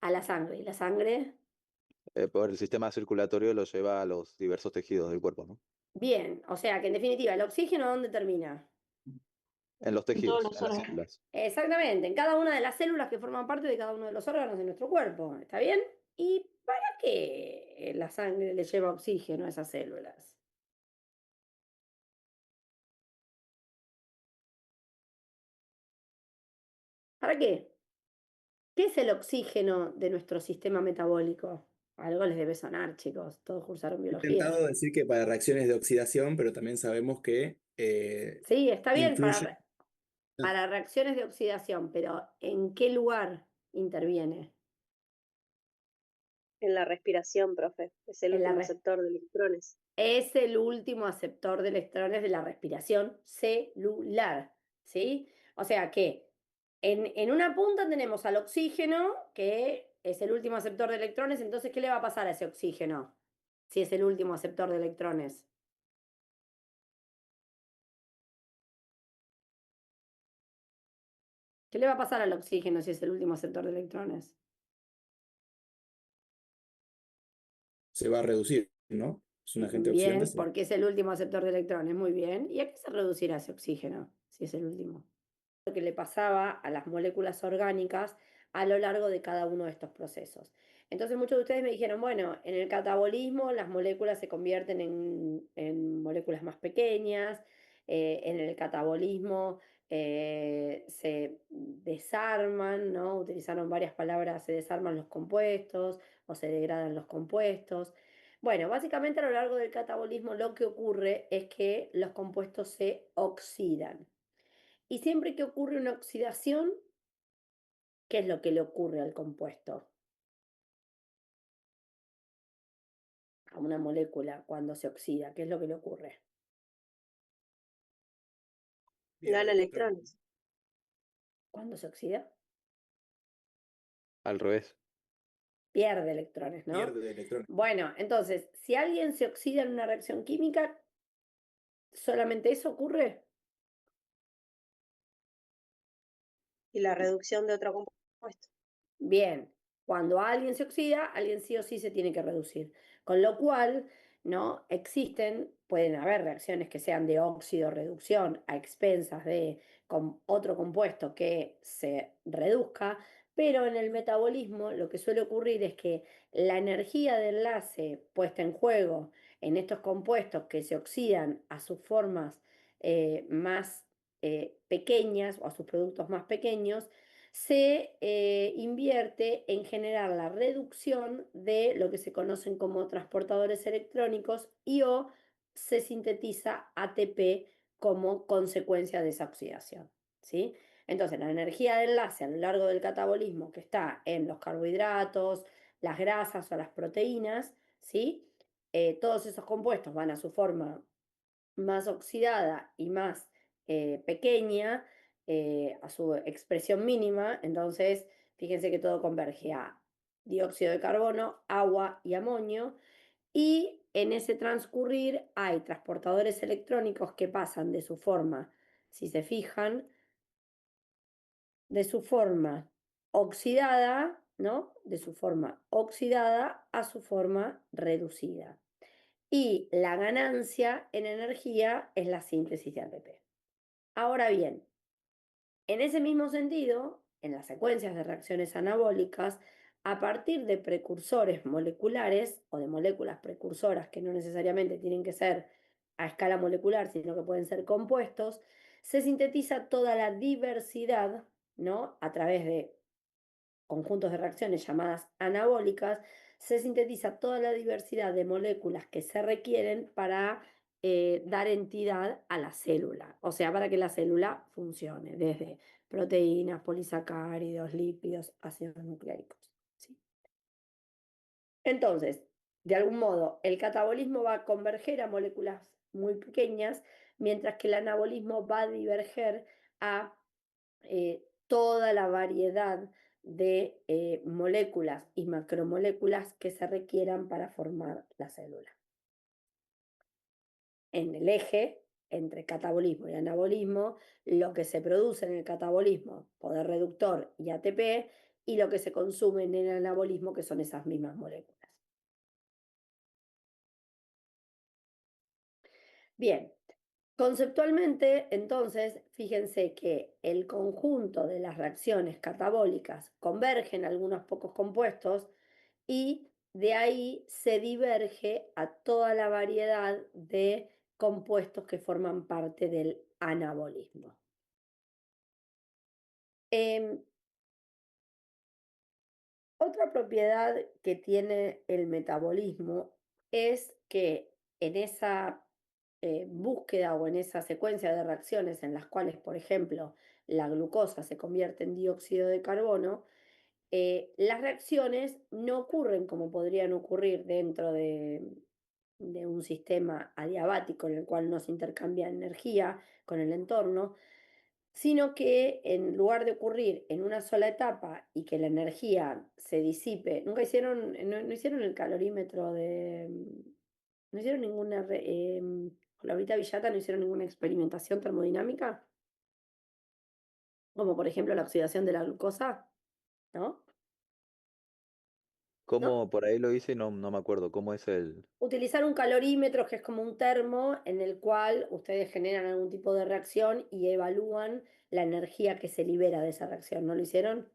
A la sangre. ¿Y la sangre? Por el sistema circulatorio lo lleva a los diversos tejidos del cuerpo, ¿no? Bien, o sea que en definitiva, ¿el oxígeno dónde termina? En los En todos tejidos, los en las órganos. células. Exactamente, en cada una de las células que forman parte de cada uno de los órganos de nuestro cuerpo. ¿Está bien? ¿Y para qué la sangre le lleva oxígeno a esas células? ¿Para qué? ¿Qué es el oxígeno de nuestro sistema metabólico? Algo les debe sonar, chicos. Todos cursaron He biología. intentado decir que para reacciones de oxidación, pero también sabemos que Sí, está bien influye. para reacciones de oxidación, pero ¿en qué lugar interviene? En la respiración, profe. Es el En la último res- aceptor de electrones. es el último aceptor de electrones de la respiración celular, ¿sí? O sea que en una punta tenemos al oxígeno, que es el último aceptor de electrones, entonces, ¿qué le va a pasar a ese oxígeno si es el último aceptor de electrones? ¿Qué le va a pasar al oxígeno si es el último aceptor de electrones? Se va a reducir, ¿no? Es un agente oxidante. Bien, porque es el último aceptor de electrones, muy bien. ¿Y a qué se reducirá ese oxígeno si es el último? Lo que le pasaba a las moléculas orgánicas a lo largo de cada uno de estos procesos. Entonces muchos de ustedes me dijeron, bueno, en el catabolismo las moléculas se convierten en moléculas más pequeñas, en el catabolismo se desarman, ¿no? Utilizaron varias palabras, se desarman los compuestos o se degradan los compuestos. Bueno, básicamente a lo largo del catabolismo lo que ocurre es que los compuestos se oxidan. Y siempre que ocurre una oxidación, ¿qué es lo que le ocurre al compuesto? A una molécula cuando se oxida, ¿qué es lo que le ocurre? Pierde Gana electrones. electrones. Cuando se oxida, Al revés. pierde electrones, ¿no? Pierde electrones. Bueno, entonces, si alguien se oxida en una reacción química, ¿solamente eso ocurre? Y la reducción de otro compuesto. Bien, cuando alguien se oxida, alguien sí o sí se tiene que reducir. Con lo cual, ¿no? Pueden haber reacciones que sean de óxido-reducción a expensas de otro compuesto que se reduzca, pero en el metabolismo lo que suele ocurrir es que la energía de enlace puesta en juego en estos compuestos que se oxidan a sus formas más pequeñas o a sus productos más pequeños, se invierte en generar la reducción de lo que se conocen como transportadores electrónicos y o se sintetiza ATP como consecuencia de esa oxidación, ¿sí? Entonces, la energía de enlace a lo largo del catabolismo que está en los carbohidratos, las grasas o las proteínas, ¿sí? Todos esos compuestos van a su forma más oxidada y más pequeña, a su expresión mínima, entonces fíjense que todo converge a dióxido de carbono, agua y amonio, y en ese transcurrir hay transportadores electrónicos que pasan de su forma, si se fijan, de su forma oxidada, ¿no? De su forma oxidada a su forma reducida. Y la ganancia en energía es la síntesis de ATP. Ahora bien, en ese mismo sentido, en las secuencias de reacciones anabólicas, a partir de precursores moleculares o de moléculas precursoras que no necesariamente tienen que ser a escala molecular, sino que pueden ser compuestos, se sintetiza toda la diversidad, ¿no? A través de conjuntos de reacciones llamadas anabólicas, se sintetiza toda la diversidad de moléculas que se requieren para dar entidad a la célula, o sea, para que la célula funcione, desde proteínas, polisacáridos, lípidos, ácidos nucleicos. ¿Sí? Entonces, de algún modo, el catabolismo va a converger a moléculas muy pequeñas, mientras que el anabolismo va a diverger a toda la variedad de moléculas y macromoléculas que se requieran para formar la célula. En el eje entre catabolismo y anabolismo, lo que se produce en el catabolismo, poder reductor y ATP, y lo que se consume en el anabolismo, que son esas mismas moléculas. Bien, conceptualmente, entonces, fíjense que el conjunto de las reacciones catabólicas convergen algunos pocos compuestos y de ahí se diverge a toda la variedad de compuestos que forman parte del anabolismo. Em, Otra propiedad que tiene el metabolismo es que en esa búsqueda o en esa secuencia de reacciones en las cuales, por ejemplo, la glucosa se convierte en dióxido de carbono, las reacciones no ocurren como podrían ocurrir dentro de un sistema adiabático en el cual no se intercambia energía con el entorno, sino que en lugar de ocurrir en una sola etapa y que la energía se disipe, nunca hicieron, no hicieron el calorímetro no hicieron ninguna, con Laurita Villata no hicieron ninguna experimentación termodinámica, como por ejemplo la oxidación de la glucosa, ¿no? ¿No? ¿Cómo por ahí lo hice? No, no me acuerdo. ¿Cómo es el...? Utilizar un calorímetro que es como un termo en el cual ustedes generan algún tipo de reacción y evalúan la energía que se libera de esa reacción. ¿No lo hicieron?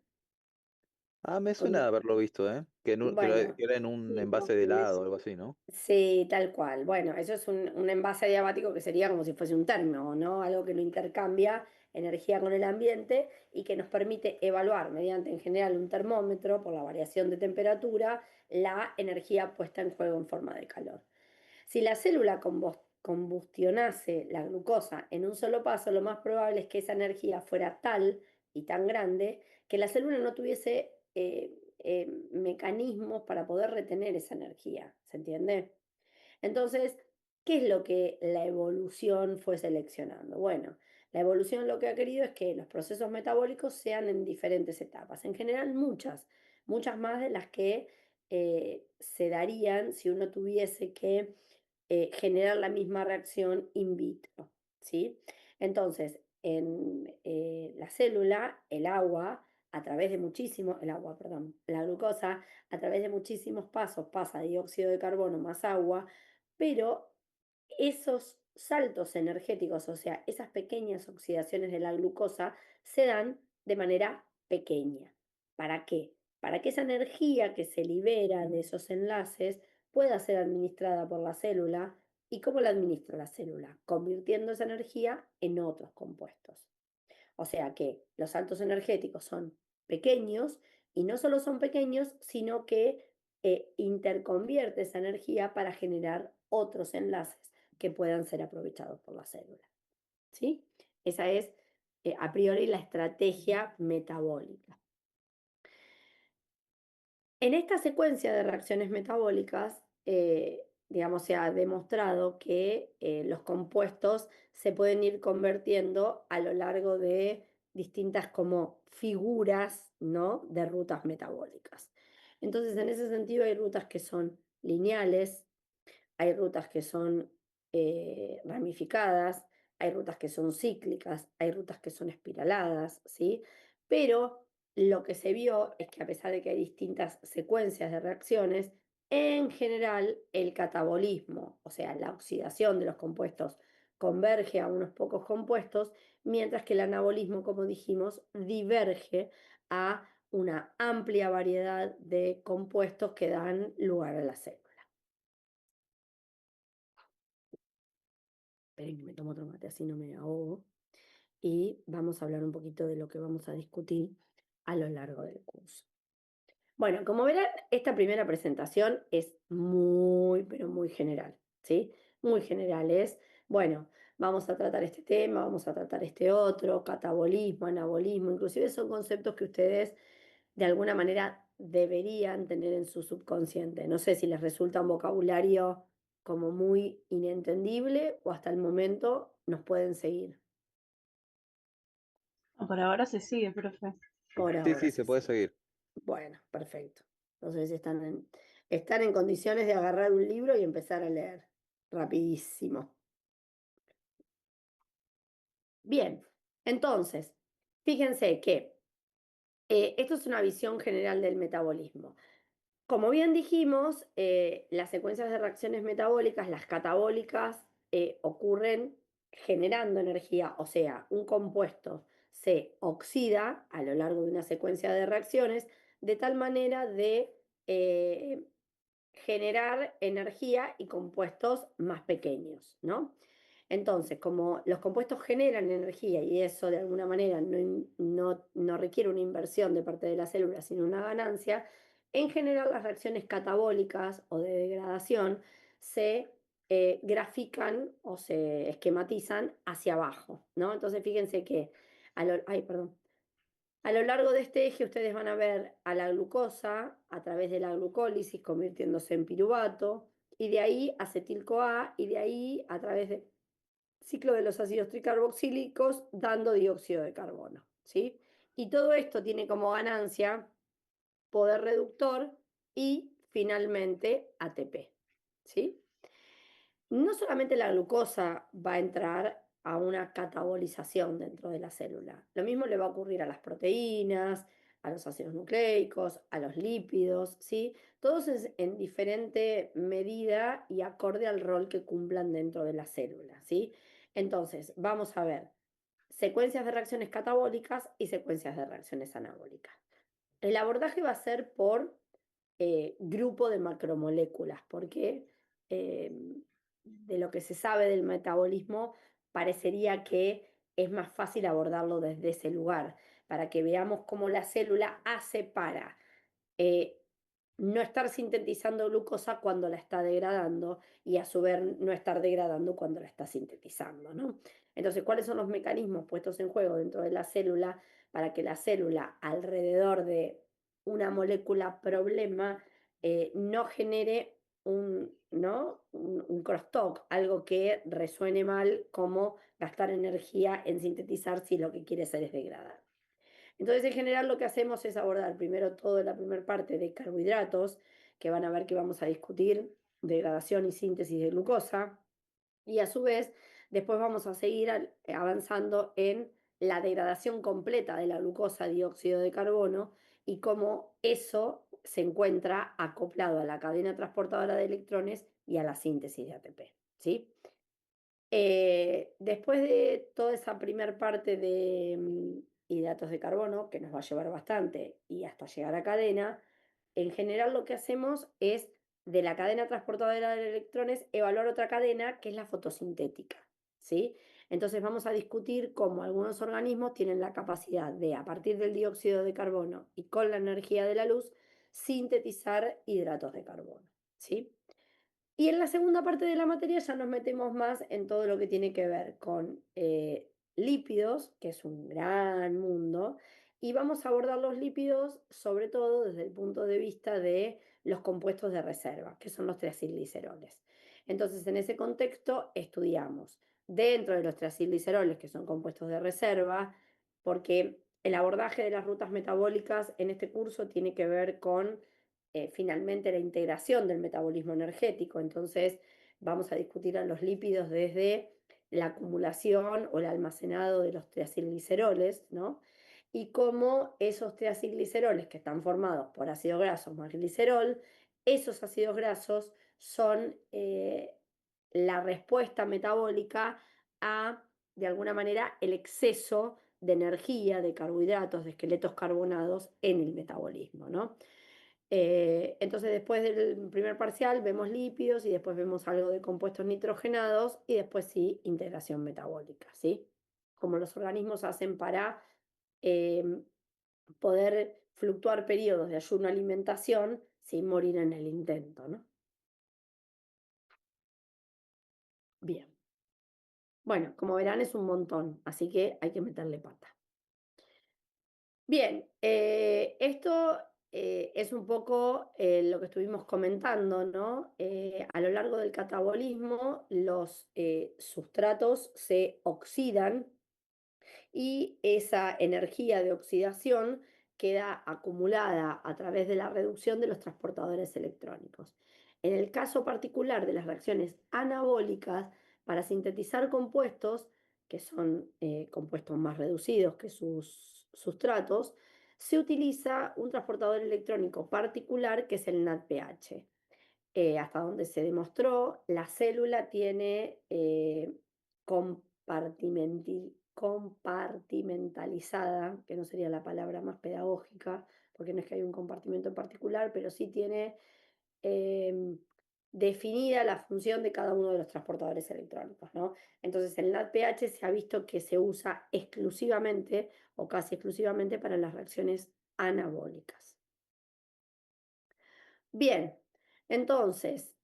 Ah, me Con- suena haberlo visto, ¿eh? Que Bueno, era en un Sí, envase de me helado o algo suena. así, ¿no? sí, tal cual. Bueno, eso es un envase adiabático que sería como si fuese un termo, ¿no? Algo que no intercambia energía con el ambiente y que nos permite evaluar mediante en general un termómetro por la variación de temperatura la energía puesta en juego en forma de calor. Si la célula combustionase la glucosa en un solo paso, lo más probable es que esa energía fuera tal y tan grande que la célula no tuviese mecanismos para poder retener esa energía, ¿se entiende? Entonces, ¿qué es lo que la evolución fue seleccionando? Bueno, la evolución lo que ha querido es que los procesos metabólicos sean en diferentes etapas, en general muchas más de las que se darían si uno tuviese que generar la misma reacción in vitro, ¿sí? Entonces, en la célula, la glucosa, a través de muchísimos pasos pasa dióxido de carbono más agua, pero esos saltos energéticos, o sea, esas pequeñas oxidaciones de la glucosa, se dan de manera pequeña. ¿Para qué? Para que esa energía que se libera de esos enlaces pueda ser administrada por la célula. ¿Y cómo la administra la célula? Convirtiendo esa energía en otros compuestos. O sea que los saltos energéticos son pequeños y no solo son pequeños, sino que interconvierte esa energía para generar otros enlaces que puedan ser aprovechados por la célula. ¿Sí? Esa es a priori la estrategia metabólica. En esta secuencia de reacciones metabólicas, digamos, se ha demostrado que los compuestos se pueden ir convirtiendo a lo largo de distintas como figuras, ¿no?, de rutas metabólicas. Entonces, en ese sentido, hay rutas que son lineales, hay rutas que son ramificadas, hay rutas que son cíclicas, hay rutas que son espiraladas, ¿sí? Pero lo que se vio es que a pesar de que hay distintas secuencias de reacciones, en general el catabolismo, o sea, la oxidación de los compuestos, converge a unos pocos compuestos, mientras que el anabolismo, como dijimos, diverge a una amplia variedad de compuestos que dan lugar a la célula. Esperen que me tomo otro mate, así no me ahogo. Y vamos a hablar un poquito de lo que vamos a discutir a lo largo del curso. Bueno, como verán, esta primera presentación es muy, pero muy general, ¿sí? Muy general es, bueno, vamos a tratar este tema, vamos a tratar este otro, catabolismo, anabolismo, inclusive son conceptos que ustedes de alguna manera deberían tener en su subconsciente. No sé si les resulta un vocabulario como muy inentendible o hasta el momento nos pueden seguir. Por ahora se sigue, profe. Por Sí, ahora sí, se puede sigue. seguir. Bueno, perfecto. Entonces están en condiciones de agarrar un libro y empezar a leer. Rapidísimo. Bien, entonces, fíjense que esto es una visión general del metabolismo. Como bien dijimos, las secuencias de reacciones metabólicas, las catabólicas, ocurren generando energía, o sea, un compuesto se oxida a lo largo de una secuencia de reacciones de tal manera de generar energía y compuestos más pequeños, ¿no? Entonces, como los compuestos generan energía y eso de alguna manera no requiere una inversión de parte de la célula, sino una ganancia, en general las reacciones catabólicas o de degradación se grafican o se esquematizan hacia abajo, ¿no? Entonces, fíjense que a lo largo de este eje ustedes van a ver a la glucosa a través de la glucólisis convirtiéndose en piruvato y de ahí acetil-CoA y de ahí a través del ciclo de los ácidos tricarboxílicos dando dióxido de carbono, ¿sí? Y todo esto tiene como ganancia poder reductor y finalmente ATP, ¿sí? No solamente la glucosa va a entrar a una catabolización dentro de la célula, lo mismo le va a ocurrir a las proteínas, a los ácidos nucleicos, a los lípidos, ¿sí? Todos en diferente medida y acorde al rol que cumplan dentro de la célula, ¿sí? Entonces, vamos a ver secuencias de reacciones catabólicas y secuencias de reacciones anabólicas. El abordaje va a ser por grupo de macromoléculas, porque de lo que se sabe del metabolismo parecería que es más fácil abordarlo desde ese lugar, para que veamos cómo la célula hace para eh, no estar sintetizando glucosa cuando la está degradando y a su vez no estar degradando cuando la está sintetizando, ¿no? Entonces, ¿cuáles son los mecanismos puestos en juego dentro de la célula para que la célula alrededor de una molécula problema no genere un crosstalk, algo que resuene mal, como gastar energía en sintetizar si lo que quiere hacer es degradar. Entonces, en general, lo que hacemos es abordar primero toda la primera parte de carbohidratos, que van a ver que vamos a discutir degradación y síntesis de glucosa, y a su vez, después vamos a seguir avanzando en la degradación completa de la glucosa a dióxido de carbono y cómo eso se encuentra acoplado a la cadena transportadora de electrones y a la síntesis de ATP, ¿sí? Después de toda esa primera parte de hidratos de carbono, que nos va a llevar bastante y hasta llegar a cadena, en general lo que hacemos es de la cadena transportadora de electrones evaluar otra cadena que es la fotosintética, ¿sí? Entonces vamos a discutir cómo algunos organismos tienen la capacidad de, a partir del dióxido de carbono y con la energía de la luz, sintetizar hidratos de carbono, ¿sí? Y en la segunda parte de la materia ya nos metemos más en todo lo que tiene que ver con lípidos, que es un gran mundo, y vamos a abordar los lípidos sobre todo desde el punto de vista de los compuestos de reserva, que son los triacilgliceroles. Entonces, en ese contexto estudiamos dentro de los triacilgliceroles, que son compuestos de reserva, porque el abordaje de las rutas metabólicas en este curso tiene que ver con finalmente la integración del metabolismo energético. Entonces vamos a discutir a los lípidos desde la acumulación o el almacenado de los triacilgliceroles, ¿no? Y cómo esos triacilgliceroles, que están formados por ácidos grasos más glicerol, esos ácidos grasos son la respuesta metabólica a, de alguna manera, el exceso de energía, de carbohidratos, de esqueletos carbonados en el metabolismo, ¿no? Entonces, después del primer parcial vemos lípidos y después vemos algo de compuestos nitrogenados y después sí, integración metabólica, ¿sí? Como los organismos hacen para poder fluctuar periodos de ayuno-alimentación sin morir en el intento, ¿no? Bien. Bueno, como verán es un montón, así que hay que meterle pata. Bien, esto es un poco lo que estuvimos comentando, ¿no? A lo largo del catabolismo, los sustratos se oxidan y esa energía de oxidación queda acumulada a través de la reducción de los transportadores electrónicos. En el caso particular de las reacciones anabólicas, para sintetizar compuestos, que son compuestos más reducidos que sus sustratos, se utiliza un transportador electrónico particular que es el NADPH. Hasta donde se demostró, la célula tiene compartimentalizada, que no sería la palabra más pedagógica, porque no es que hay un compartimento en particular, pero sí tiene definida la función de cada uno de los transportadores electrónicos, ¿no? Entonces, el NADPH se ha visto que se usa exclusivamente o casi exclusivamente para las reacciones anabólicas. Bien, entonces,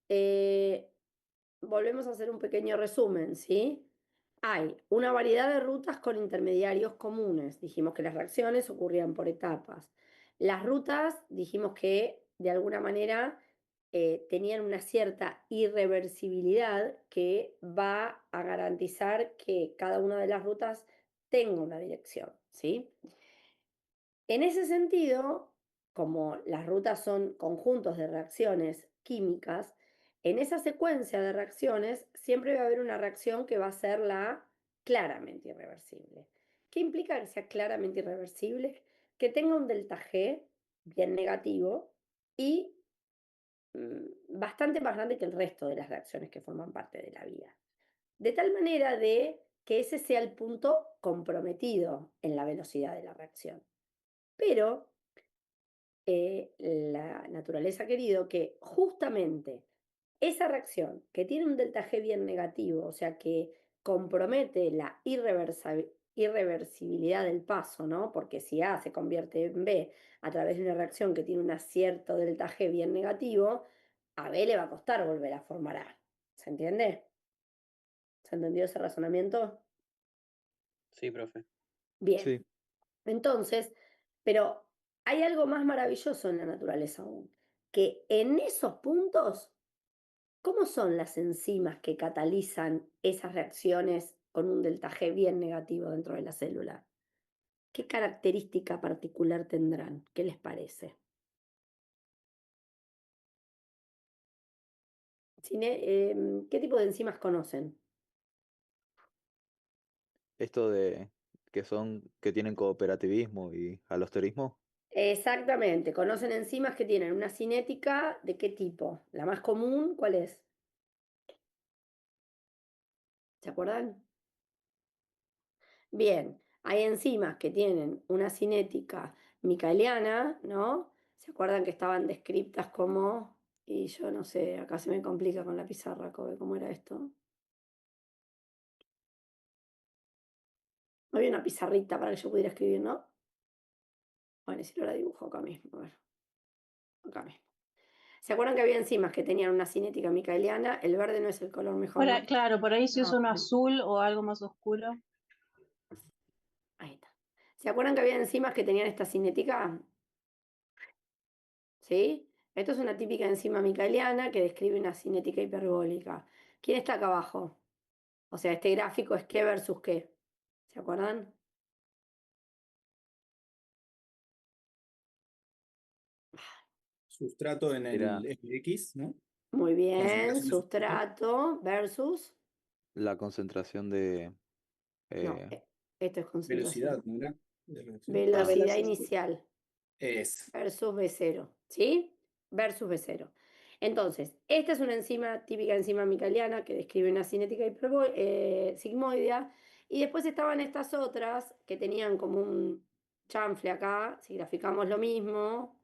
volvemos a hacer un pequeño resumen, ¿sí? Hay una variedad de rutas con intermediarios comunes. Dijimos que las reacciones ocurrían por etapas. Las rutas, dijimos que de alguna manera tenían una cierta irreversibilidad que va a garantizar que cada una de las rutas tenga una dirección, ¿sí? En ese sentido, como las rutas son conjuntos de reacciones químicas, en esa secuencia de reacciones siempre va a haber una reacción que va a ser la claramente irreversible. ¿Qué implica que sea claramente irreversible? Que tenga un delta G bien negativo y bastante más grande que el resto de las reacciones que forman parte de la vía. De tal manera de que ese sea el punto comprometido en la velocidad de la reacción. Pero la naturaleza ha querido que justamente esa reacción que tiene un delta G bien negativo, o sea que compromete la irreversibilidad del paso, ¿no? Porque si A se convierte en B a través de una reacción que tiene un cierto delta G bien negativo, a B le va a costar volver a formar A. ¿Se entiende? ¿Se entendió ese razonamiento? Sí, profe. Bien. Sí. Entonces, pero hay algo más maravilloso en la naturaleza aún, que en esos puntos, ¿cómo son las enzimas que catalizan esas reacciones con un delta G bien negativo dentro de la célula? ¿Qué característica particular tendrán? ¿Qué les parece? ¿Qué tipo de enzimas conocen? Esto de que tienen cooperativismo y alosterismo, Exactamente, conocen enzimas que tienen una cinética de qué tipo. La más común, ¿cuál es? ¿Se acuerdan? Bien, hay enzimas que tienen una cinética micaeliana, ¿no? ¿Se acuerdan que estaban descritas como, y yo no sé, acá se me complica con la pizarra, Kobe, ¿cómo era esto? No había una pizarrita para que yo pudiera escribir, ¿no? Bueno, y si no la dibujo acá mismo, a ver, acá mismo. ¿Se acuerdan que había enzimas que tenían una cinética micaeliana? El verde no es el color mejor, ¿no? Claro, por ahí si No, uso un azul o algo más oscuro. ahí está. ¿Se acuerdan que había enzimas que tenían esta cinética? ¿Sí? Esto es una típica enzima micaeliana que describe una cinética hiperbólica. ¿Quién está acá abajo? O sea, este gráfico es qué versus qué. ¿Se acuerdan? Sustrato en era el X, ¿no? Muy bien, Concentración de sustrato. sustrato versus... la concentración de... No, eh, esto es Velocidad, concentración. ¿no era? De reacción. La Ah, Velocidad velocidad. inicial. es. Versus B0, ¿sí? Versus B0. Entonces, esta es una enzima, típica enzima micaeliana que describe una cinética sigmoidea, y después estaban estas otras que tenían como un chanfle acá, si graficamos lo mismo,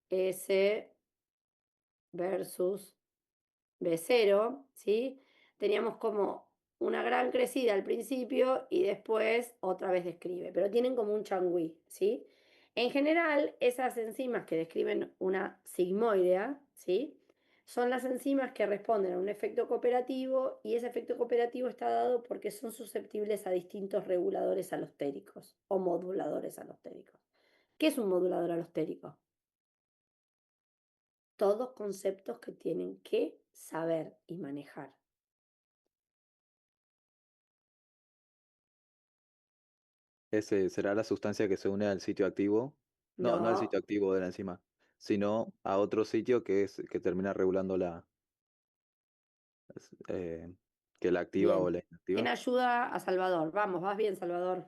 S versus B0, ¿sí? Teníamos como una gran crecida al principio y después otra vez describe, pero tienen como un changüí, ¿sí? En general, esas enzimas que describen una sigmoidea, ¿sí? Son las enzimas que responden a un efecto cooperativo y ese efecto cooperativo está dado porque son susceptibles a distintos reguladores alostéricos o moduladores alostéricos. ¿Qué es un modulador alostérico? Todos conceptos que tienen que saber y manejar. ese será la sustancia que se une al sitio activo, no al No, sitio activo de la enzima, sino a otro sitio que termina regulando eh, que la activa o bien. la ¿Quién inactiva, ayuda a Salvador? Vamos, vas bien, Salvador.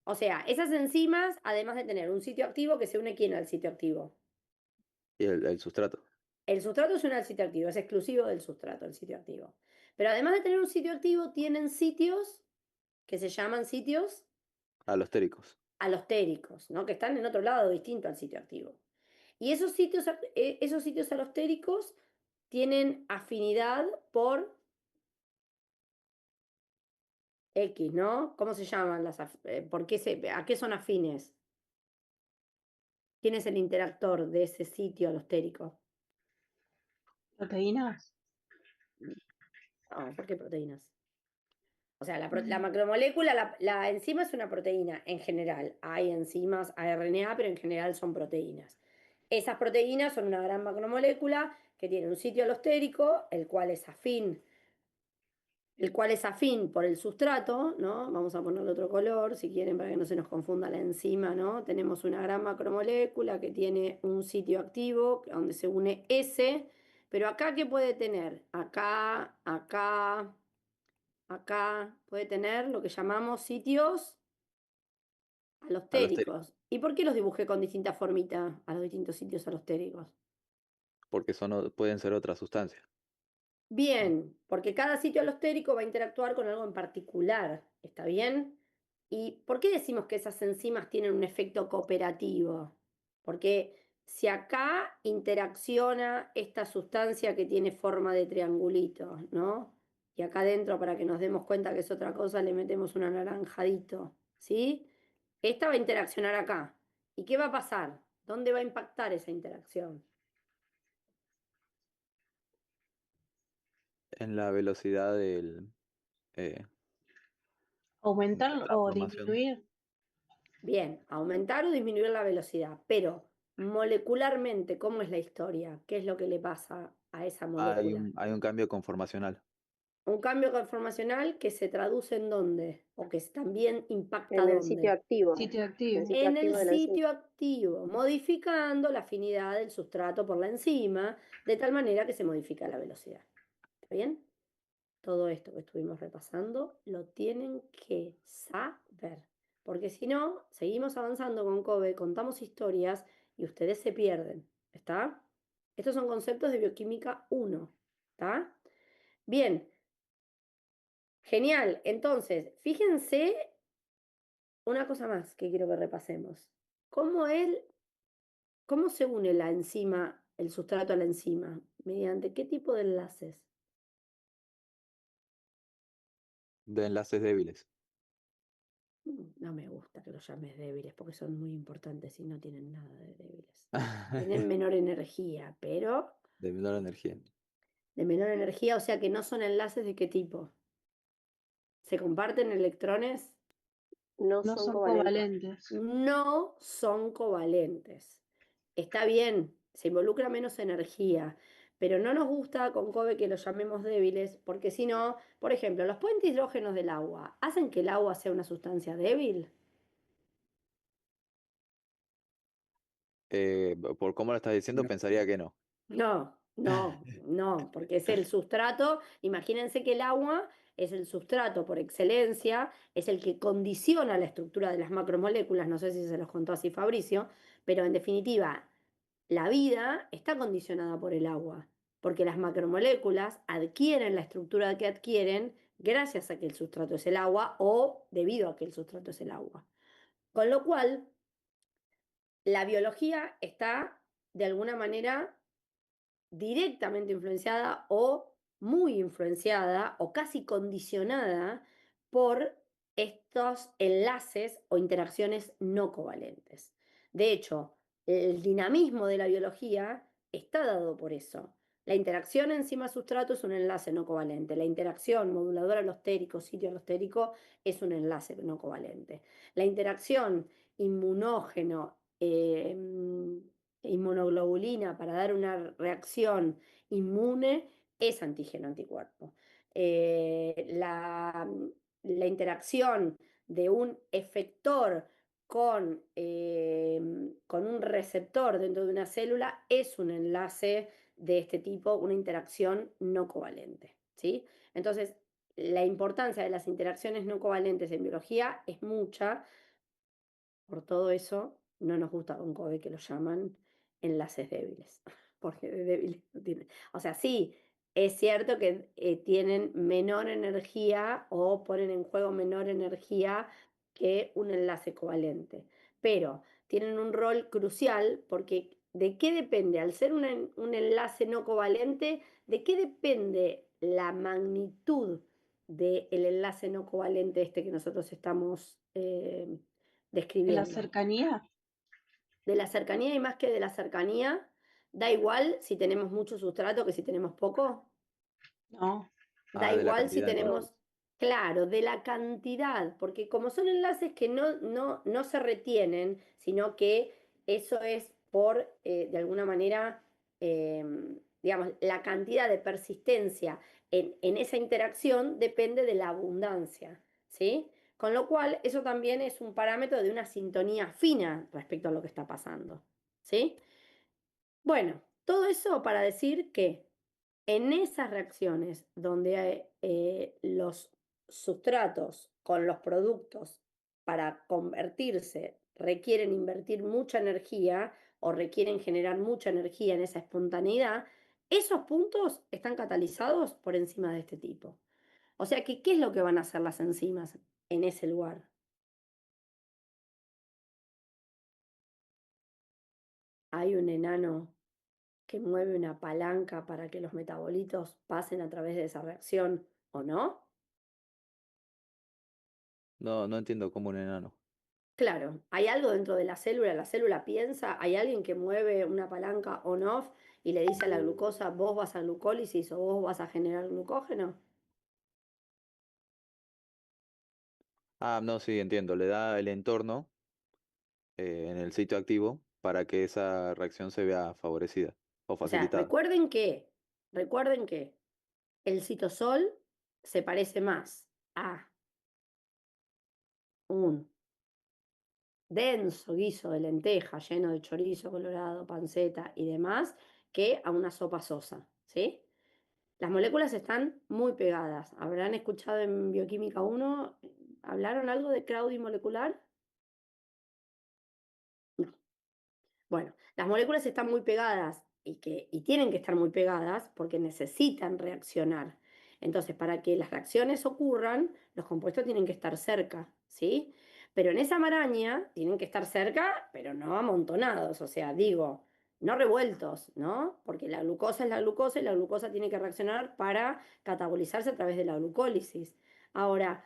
O sea, esas enzimas, además de tener un sitio activo, que se une quién al sitio activo. y el sustrato, El sustrato se une al sitio activo, es exclusivo del sustrato, el sitio activo. Pero además de tener un sitio activo, tienen sitios que se llaman sitios alostéricos, alostéricos, ¿no? Que están en otro lado distinto al sitio activo. Y esos sitios alostéricos tienen afinidad por X, ¿no? ¿Cómo se llaman por qué a qué son afines? ¿Quién es el interactor de ese sitio alostérico? Proteínas. No, ¿por qué proteínas? O sea, la Mm. macromolécula, la enzima es una proteína en general. Hay enzimas ARNA, pero en general son proteínas. Esas proteínas son una gran macromolécula que tiene un sitio alostérico, el cual es afín por el sustrato, ¿no? Vamos a ponerle otro color, si quieren, para que no se nos confunda la enzima, ¿no? Tenemos una gran macromolécula que tiene un sitio activo donde se une S, pero acá, ¿qué puede tener? Acá puede tener lo que llamamos sitios alostéricos, alostéricos. ¿Y por qué los dibujé con distinta formita a los distintos sitios alostéricos? porque pueden ser otras sustancias, ¿no? Bien, porque cada sitio alostérico va a interactuar con algo en particular, ¿está bien? ¿Y por qué decimos que esas enzimas tienen un efecto cooperativo? Porque si acá interacciona esta sustancia que tiene forma de triangulito, ¿no? Y acá adentro, para que nos demos cuenta que es otra cosa, le metemos un anaranjadito, ¿sí? Esta va a interaccionar acá. ¿Y qué va a pasar? ¿Dónde va a impactar esa interacción? En la velocidad eh, de Aumentar la o transformación, disminuir. Bien, aumentar o disminuir la velocidad, pero molecularmente, ¿cómo es la historia? ¿Qué es lo que le pasa a esa molécula? Hay un cambio conformacional. Un cambio conformacional que se traduce en dónde, o que también impacta En el sitio dónde. activo. Sitio El activo. sitio En el activo de la enzima. sitio activo, modificando la afinidad del sustrato por la enzima, de tal manera que se modifica la velocidad. ¿Está bien? Todo esto que estuvimos repasando lo tienen que saber, porque si no, seguimos avanzando con Kobe, contamos historias y ustedes se pierden. ¿Está? Estos son conceptos de bioquímica 1. ¿Está? Bien, genial. Entonces, fíjense una cosa más que quiero que repasemos. ¿Cómo, cómo se une la enzima, el sustrato a la enzima? ¿Mediante qué tipo de enlaces? De enlaces débiles. No me gusta que los llames débiles porque son muy importantes y no tienen nada de débiles. Tienen menor energía, pero De menor energía. de menor energía, o sea que no son enlaces de qué tipo. ¿Se comparten electrones? No No son son covalentes. covalentes. No son covalentes. Está bien, se involucra menos energía, pero no nos gusta con Kobe que los llamemos débiles, porque si no, por ejemplo, los puentes hidrógenos del agua, ¿hacen que el agua sea una sustancia débil? Por cómo lo estás diciendo, No. pensaría que no. No, no, no, porque es el sustrato. Imagínense que el agua es el sustrato por excelencia, es el que condiciona la estructura de las macromoléculas. No sé si se los contó así Fabricio, pero en definitiva, la vida está condicionada por el agua, porque las macromoléculas adquieren la estructura que adquieren gracias a que el sustrato es el agua o debido a que el sustrato es el agua. Con lo cual, la biología está de alguna manera directamente influenciada o muy influenciada o casi condicionada por estos enlaces o interacciones no covalentes. De hecho, el dinamismo de la biología está dado por eso. La interacción enzima-sustrato es un enlace no covalente. La interacción modulador alostérico, sitio alostérico es un enlace no covalente. La interacción inmunógeno, inmunoglobulina para dar una reacción inmune es antígeno-anticuerpo. La interacción de un efector con un receptor dentro de una célula es un enlace de este tipo, una interacción no covalente. ¿Sí? Entonces, la importancia de las interacciones no covalentes en biología es mucha. Por todo eso, no nos gusta con Kobe que lo llaman enlaces débiles, porque de débiles no tienen. O sea, sí, es cierto que tienen menor energía o ponen en juego menor energía que un enlace covalente, pero tienen un rol crucial porque ¿de qué depende? Al ser un enlace no covalente, ¿de qué depende la magnitud del enlace no covalente este que nosotros estamos ¿De la describiendo? cercanía? De la cercanía y más que de la cercanía, da igual si tenemos mucho sustrato que si tenemos poco. No. Da De la igual si cantidad tenemos, entonces. claro, de la cantidad, porque como son enlaces que no se retienen, sino que eso es por, de alguna manera, eh, digamos, la cantidad de persistencia en esa interacción depende de la abundancia, ¿sí? Con lo cual, eso también es un parámetro de una sintonía fina respecto a lo que está pasando, ¿sí? Bueno, todo eso para decir que en esas reacciones donde los sustratos con los productos para convertirse requieren invertir mucha energía o requieren generar mucha energía en esa espontaneidad, esos puntos están catalizados por enzimas de este tipo. O sea que, ¿qué es lo que van a hacer las enzimas en ese lugar? Hay un enano que mueve una palanca para que los metabolitos pasen a través de esa reacción, ¿o no? No, no entiendo cómo un enano. Claro, hay algo dentro de la célula piensa, hay alguien que mueve una palanca on-off y le dice a la glucosa, vos vas a glucólisis o vos vas a generar glucógeno. No, sí, entiendo. Le da el entorno en el sitio activo para que esa reacción se vea favorecida o O sea, facilitada. recuerden que el citosol se parece más a un denso guiso de lenteja lleno de chorizo colorado, panceta y demás, que a una sopa sosa, ¿sí? Las moléculas están muy pegadas. ¿Habrán escuchado en Bioquímica 1? ¿Hablaron algo de Crowdy molecular? No. Bueno, las moléculas están muy pegadas y tienen que estar muy pegadas porque necesitan reaccionar. Entonces, para que las reacciones ocurran, los compuestos tienen que estar cerca, ¿sí? Pero en esa maraña tienen que estar cerca, pero no amontonados, o sea, digo, no revueltos, ¿no? Porque la glucosa es la glucosa y la glucosa tiene que reaccionar para catabolizarse a través de la glucólisis. Ahora,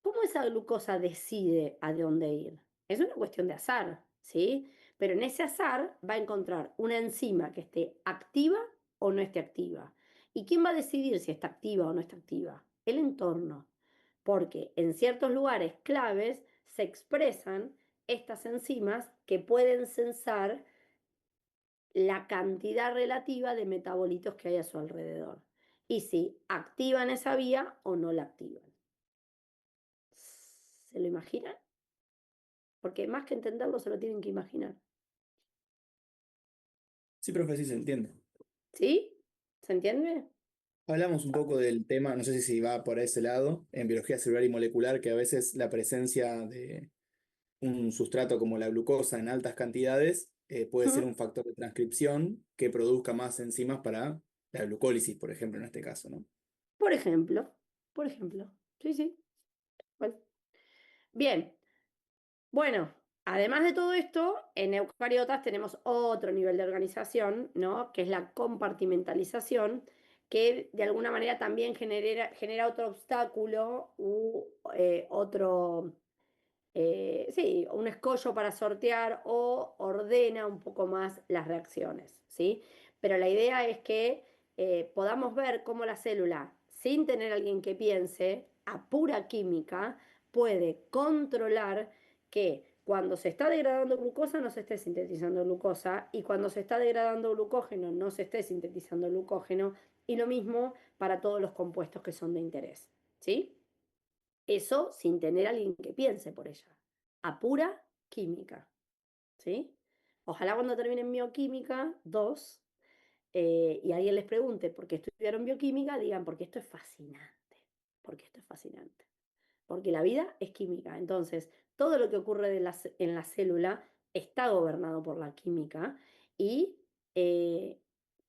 ¿cómo esa glucosa decide a dónde ir? Es una cuestión de azar, ¿sí? Pero en ese azar va a encontrar una enzima que esté activa o no esté activa. ¿Y quién va a decidir si está activa o no está activa? El entorno. Porque en ciertos lugares claves se expresan estas enzimas que pueden sensar la cantidad relativa de metabolitos que hay a su alrededor. Y si activan esa vía o no la activan. ¿Se lo imaginan? Porque más que entenderlo, se lo tienen que imaginar. Sí, profe, sí se entiende. ¿Sí? ¿Se entiende? Hablamos un poco del tema, no sé si va por ese lado, en biología celular y molecular, que a veces la presencia de un sustrato como la glucosa en altas cantidades puede ser un factor de transcripción que produzca más enzimas para la glucólisis, por ejemplo, en este caso, ¿no? Por ejemplo, por ejemplo. Sí, sí. Bueno. Bien. Bueno, además de todo esto, en eucariotas tenemos otro nivel de organización, ¿no? Que es la compartimentalización, que de alguna manera también genera otro obstáculo u otro sí, un escollo para sortear o ordena un poco más las reacciones, ¿sí? Pero la idea es que podamos ver cómo la célula, sin tener alguien que piense, a pura química, puede controlar que cuando se está degradando glucosa no se esté sintetizando glucosa y cuando se está degradando glucógeno no se esté sintetizando glucógeno y lo mismo para todos los compuestos que son de interés, ¿sí? Eso sin tener a alguien que piense por ella. A pura química. ¿Sí? Ojalá cuando terminen bioquímica 2 y alguien les pregunte por qué estudiaron bioquímica, digan porque esto es fascinante. Porque esto es fascinante. Porque la vida es química. Entonces, todo lo que ocurre en la célula está gobernado por la química y eh,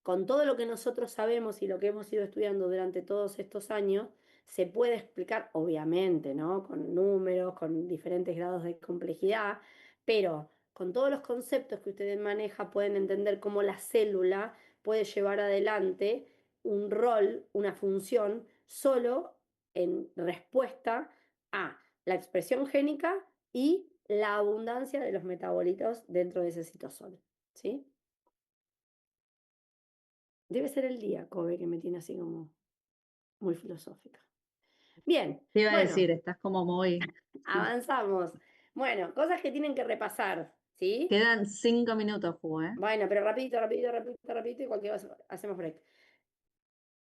con todo lo que nosotros sabemos y lo que hemos ido estudiando durante todos estos años, se puede explicar, obviamente, ¿no? Con números, con diferentes grados de complejidad, pero con todos los conceptos que ustedes manejan pueden entender cómo la célula puede llevar adelante un rol, una función, solo en respuesta a la expresión génica y la abundancia de los metabolitos dentro de ese citosol. ¿Sí? Debe ser el día, Kobe, que me tiene así como muy filosófica. Bien, Te iba a bueno, decir, estás como muy... Sí. avanzamos. Bueno, cosas que tienen que repasar, ¿sí? Quedan 5 minutos, Ju, ¿eh? Bueno, pero rapidito, rapidito, rapidito, rapidito y cualquier cosa hacemos break.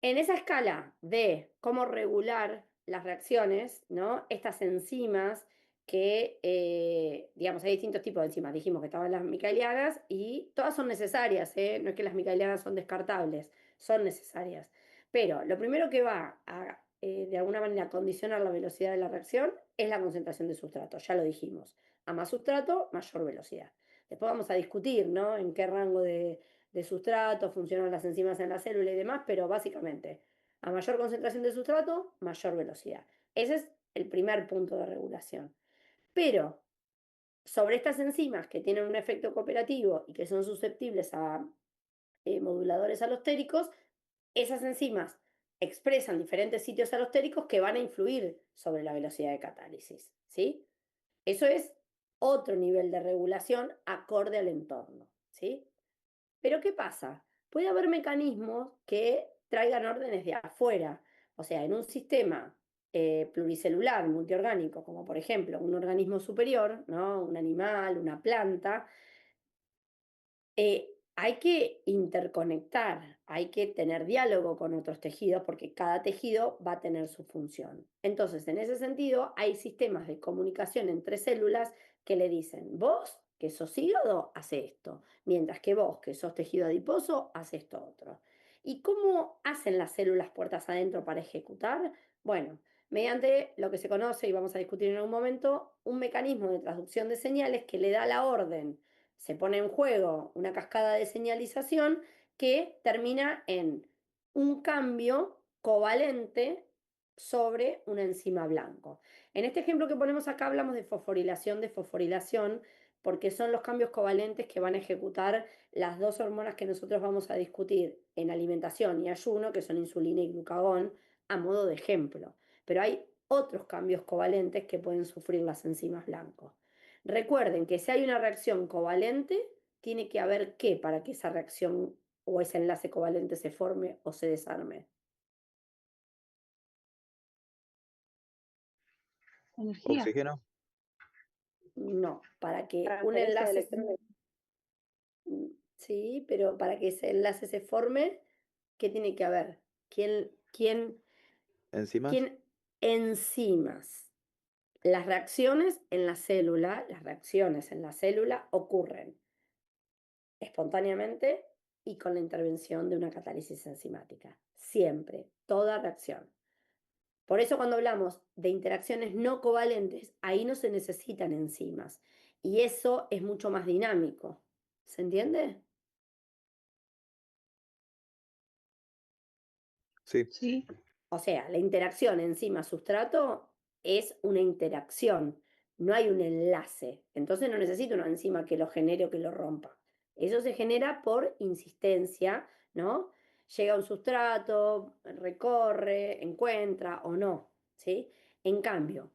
En esa escala de cómo regular las reacciones, ¿no? Estas enzimas que, digamos, hay distintos tipos de enzimas. Dijimos que estaban las micaelianas y todas son necesarias, ¿eh? No es que las micaelianas son descartables, son necesarias. Pero lo primero que va a, de alguna manera, condicionar la velocidad de la reacción es la concentración de sustrato, ya lo dijimos. A más sustrato, mayor velocidad. Después vamos a discutir, ¿no? En qué rango de sustrato, funcionan las enzimas en la célula y demás, pero básicamente, a mayor concentración de sustrato, mayor velocidad. Ese es el primer punto de regulación. Pero sobre estas enzimas que tienen un efecto cooperativo y que son susceptibles a moduladores alostéricos, esas enzimas expresan diferentes sitios alostéricos que van a influir sobre la velocidad de catálisis, ¿sí? Eso es otro nivel de regulación acorde al entorno, ¿sí? Pero ¿qué pasa? Puede haber mecanismos que traigan órdenes de afuera. O sea, en un sistema pluricelular, multiorgánico, como por ejemplo un organismo superior, ¿no? Un animal, una planta, hay que interconectar, hay que tener diálogo con otros tejidos porque cada tejido va a tener su función. Entonces, en ese sentido, hay sistemas de comunicación entre células que le dicen, vos que sos hígado, hace esto, mientras que vos que sos tejido adiposo, hace esto otro. ¿Y cómo hacen las células puertas adentro para ejecutar? Bueno, mediante lo que se conoce, y vamos a discutir en un momento, un mecanismo de traducción de señales que le da la orden. Se pone en juego una cascada de señalización que termina en un cambio covalente sobre una enzima blanco. En este ejemplo que ponemos acá hablamos de fosforilación, porque son los cambios covalentes que van a ejecutar las dos hormonas que nosotros vamos a discutir en alimentación y ayuno, que son insulina y glucagón, a modo de ejemplo. Pero hay otros cambios covalentes que pueden sufrir las enzimas blancos. Recuerden que si hay una reacción covalente, tiene que haber qué para que esa reacción o ese enlace covalente se forme o se desarme. Energía. ¿Oxígeno? No, para que un Transferencia de enlace... electrones. Sí, pero para que ese enlace se forme, ¿qué tiene que haber? ¿Quién ¿Enzimas? enzimas? Las reacciones en la célula, ocurren espontáneamente y con la intervención de una catálisis enzimática. Siempre, toda reacción. Por eso cuando hablamos de interacciones no covalentes, ahí no se necesitan enzimas. Y eso es mucho más dinámico. ¿Se entiende? Sí. Sí. O sea, la interacción enzima-sustrato es una interacción, no hay un enlace. Entonces no necesito una enzima que lo genere o que lo rompa. Eso se genera por insistencia, ¿no? Llega a un sustrato, recorre, encuentra o no, ¿sí? En cambio,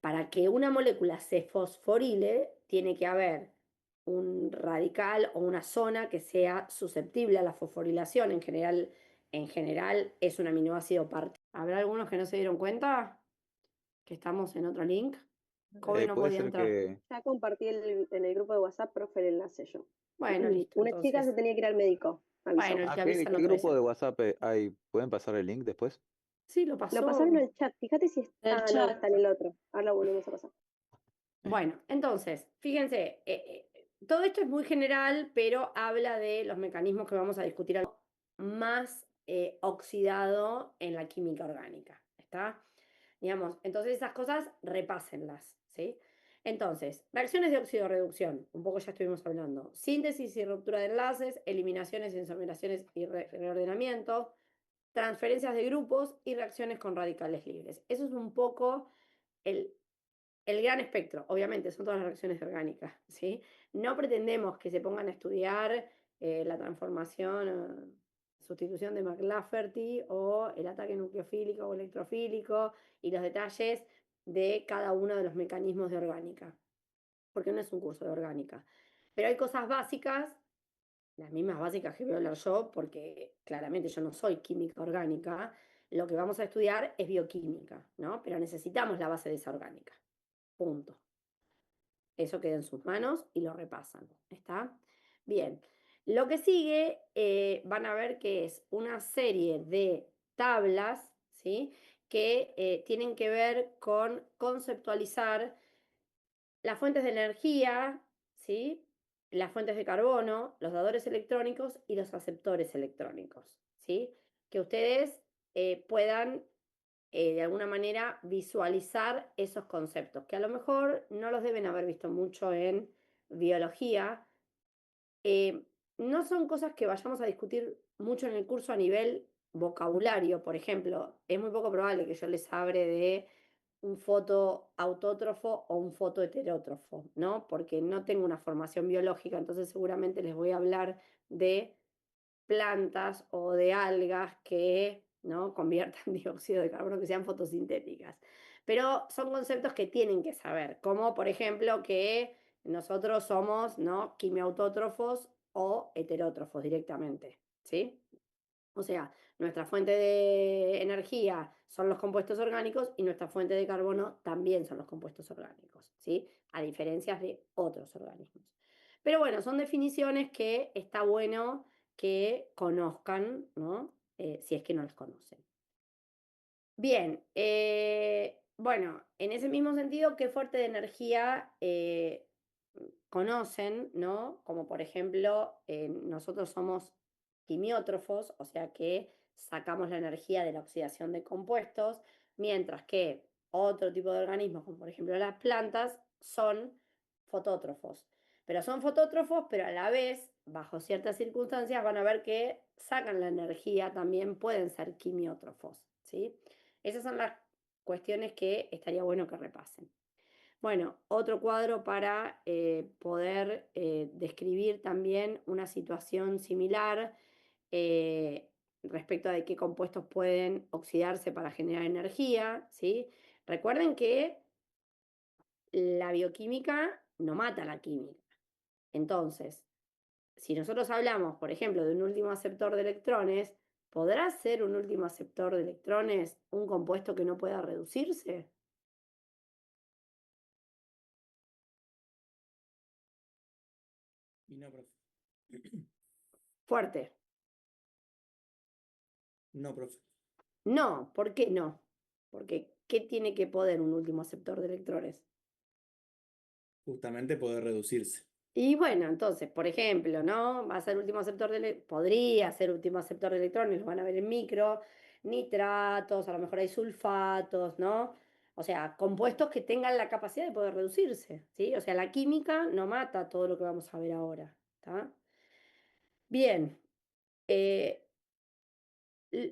para que una molécula se fosforile, tiene que haber un radical o una zona que sea susceptible a la fosforilación. En general es un aminoácido parte. ¿Habrá algunos que no se dieron cuenta que estamos en otro link? Kobe no Puede podía ser entrar. que Ya compartí en el grupo de WhatsApp, profe, el enlace yo. Bueno, listo, Una chica se entonces. tenía que ir al médico, avisó. Bueno, el que ¿qué avisa no grupo de traiciona. WhatsApp hay? ¿Pueden pasar el link después? Sí, lo Lo pasó. pasaron al chat, fíjate si está. El No, chat. está en el otro. Ahora lo volvemos a pasar. Bueno, entonces, fíjense, todo esto es muy general, pero habla de los mecanismos que vamos a discutir más oxidado en la química orgánica, ¿está? Digamos, entonces esas cosas repásenlas, ¿sí? Entonces, reacciones de oxidorreducción, un poco ya estuvimos hablando, síntesis y ruptura de enlaces, eliminaciones, isomeraciones y reordenamiento, transferencias de grupos y reacciones con radicales libres. Eso es un poco el gran espectro. Obviamente son todas las reacciones orgánicas, ¿sí? No pretendemos que se pongan a estudiar la transformación, sustitución de McLafferty o el ataque nucleofílico o electrofílico y los detalles de cada uno de los mecanismos de orgánica, porque no es un curso de orgánica. Pero hay cosas básicas, las mismas básicas que voy a hablar yo, porque claramente yo no soy química orgánica. Lo que vamos a estudiar es bioquímica, ¿no? Pero necesitamos la base de esa orgánica. Punto. Eso queda en sus manos y lo repasan. ¿Está? Bien. Lo que sigue van a ver que es una serie de tablas, ¿sí? Que tienen que ver con conceptualizar las fuentes de energía, ¿sí? Las fuentes de carbono, los dadores electrónicos y los aceptores electrónicos, ¿sí? Que ustedes puedan de alguna manera visualizar esos conceptos, que a lo mejor no los deben haber visto mucho en biología. No son cosas que vayamos a discutir mucho en el curso a nivel vocabulario, por ejemplo. Es muy poco probable que yo les hable de un fotoautótrofo o un fotoheterótrofo, ¿no? Porque no tengo una formación biológica, entonces seguramente les voy a hablar de plantas o de algas que, ¿no?, conviertan dióxido de carbono, que sean fotosintéticas. Pero son conceptos que tienen que saber, como por ejemplo que nosotros somos, ¿no?, quimiautótrofos o heterótrofos directamente, ¿sí? O sea, nuestra fuente de energía son los compuestos orgánicos y nuestra fuente de carbono también son los compuestos orgánicos, ¿sí? A diferencia de otros organismos. Pero bueno, son definiciones que está bueno que conozcan, ¿no? Si es que no las conocen. Bien, bueno, en ese mismo sentido, ¿qué fuente de energía conocen, ¿no? Como por ejemplo, nosotros somos quimiótrofos, o sea que sacamos la energía de la oxidación de compuestos, mientras que otro tipo de organismos, como por ejemplo las plantas, son fotótrofos. Pero son fotótrofos, pero a la vez, bajo ciertas circunstancias, van a ver que sacan la energía, también pueden ser quimiótrofos, ¿sí? Esas son las cuestiones que estaría bueno que repasen. Bueno, otro cuadro para poder describir también una situación similar respecto de qué compuestos pueden oxidarse para generar energía, ¿sí? Recuerden que la bioquímica no mata la química. Entonces, si nosotros hablamos, por ejemplo, de un último aceptor de electrones, ¿podrá ser un último aceptor de electrones un compuesto que no pueda reducirse? Y no, profe. Fuerte. No, profe. No, ¿por qué no? Porque ¿qué tiene que poder un último aceptor de electrones? Justamente poder reducirse. Y bueno, entonces, por ejemplo, ¿no? Va a ser último aceptor podría ser último aceptor de electrones, lo van a ver en micro, nitratos, a lo mejor hay sulfatos, ¿no? O sea, compuestos que tengan la capacidad de poder reducirse, ¿sí? O sea, la química no mata todo lo que vamos a ver ahora, ¿está? Bien, eh,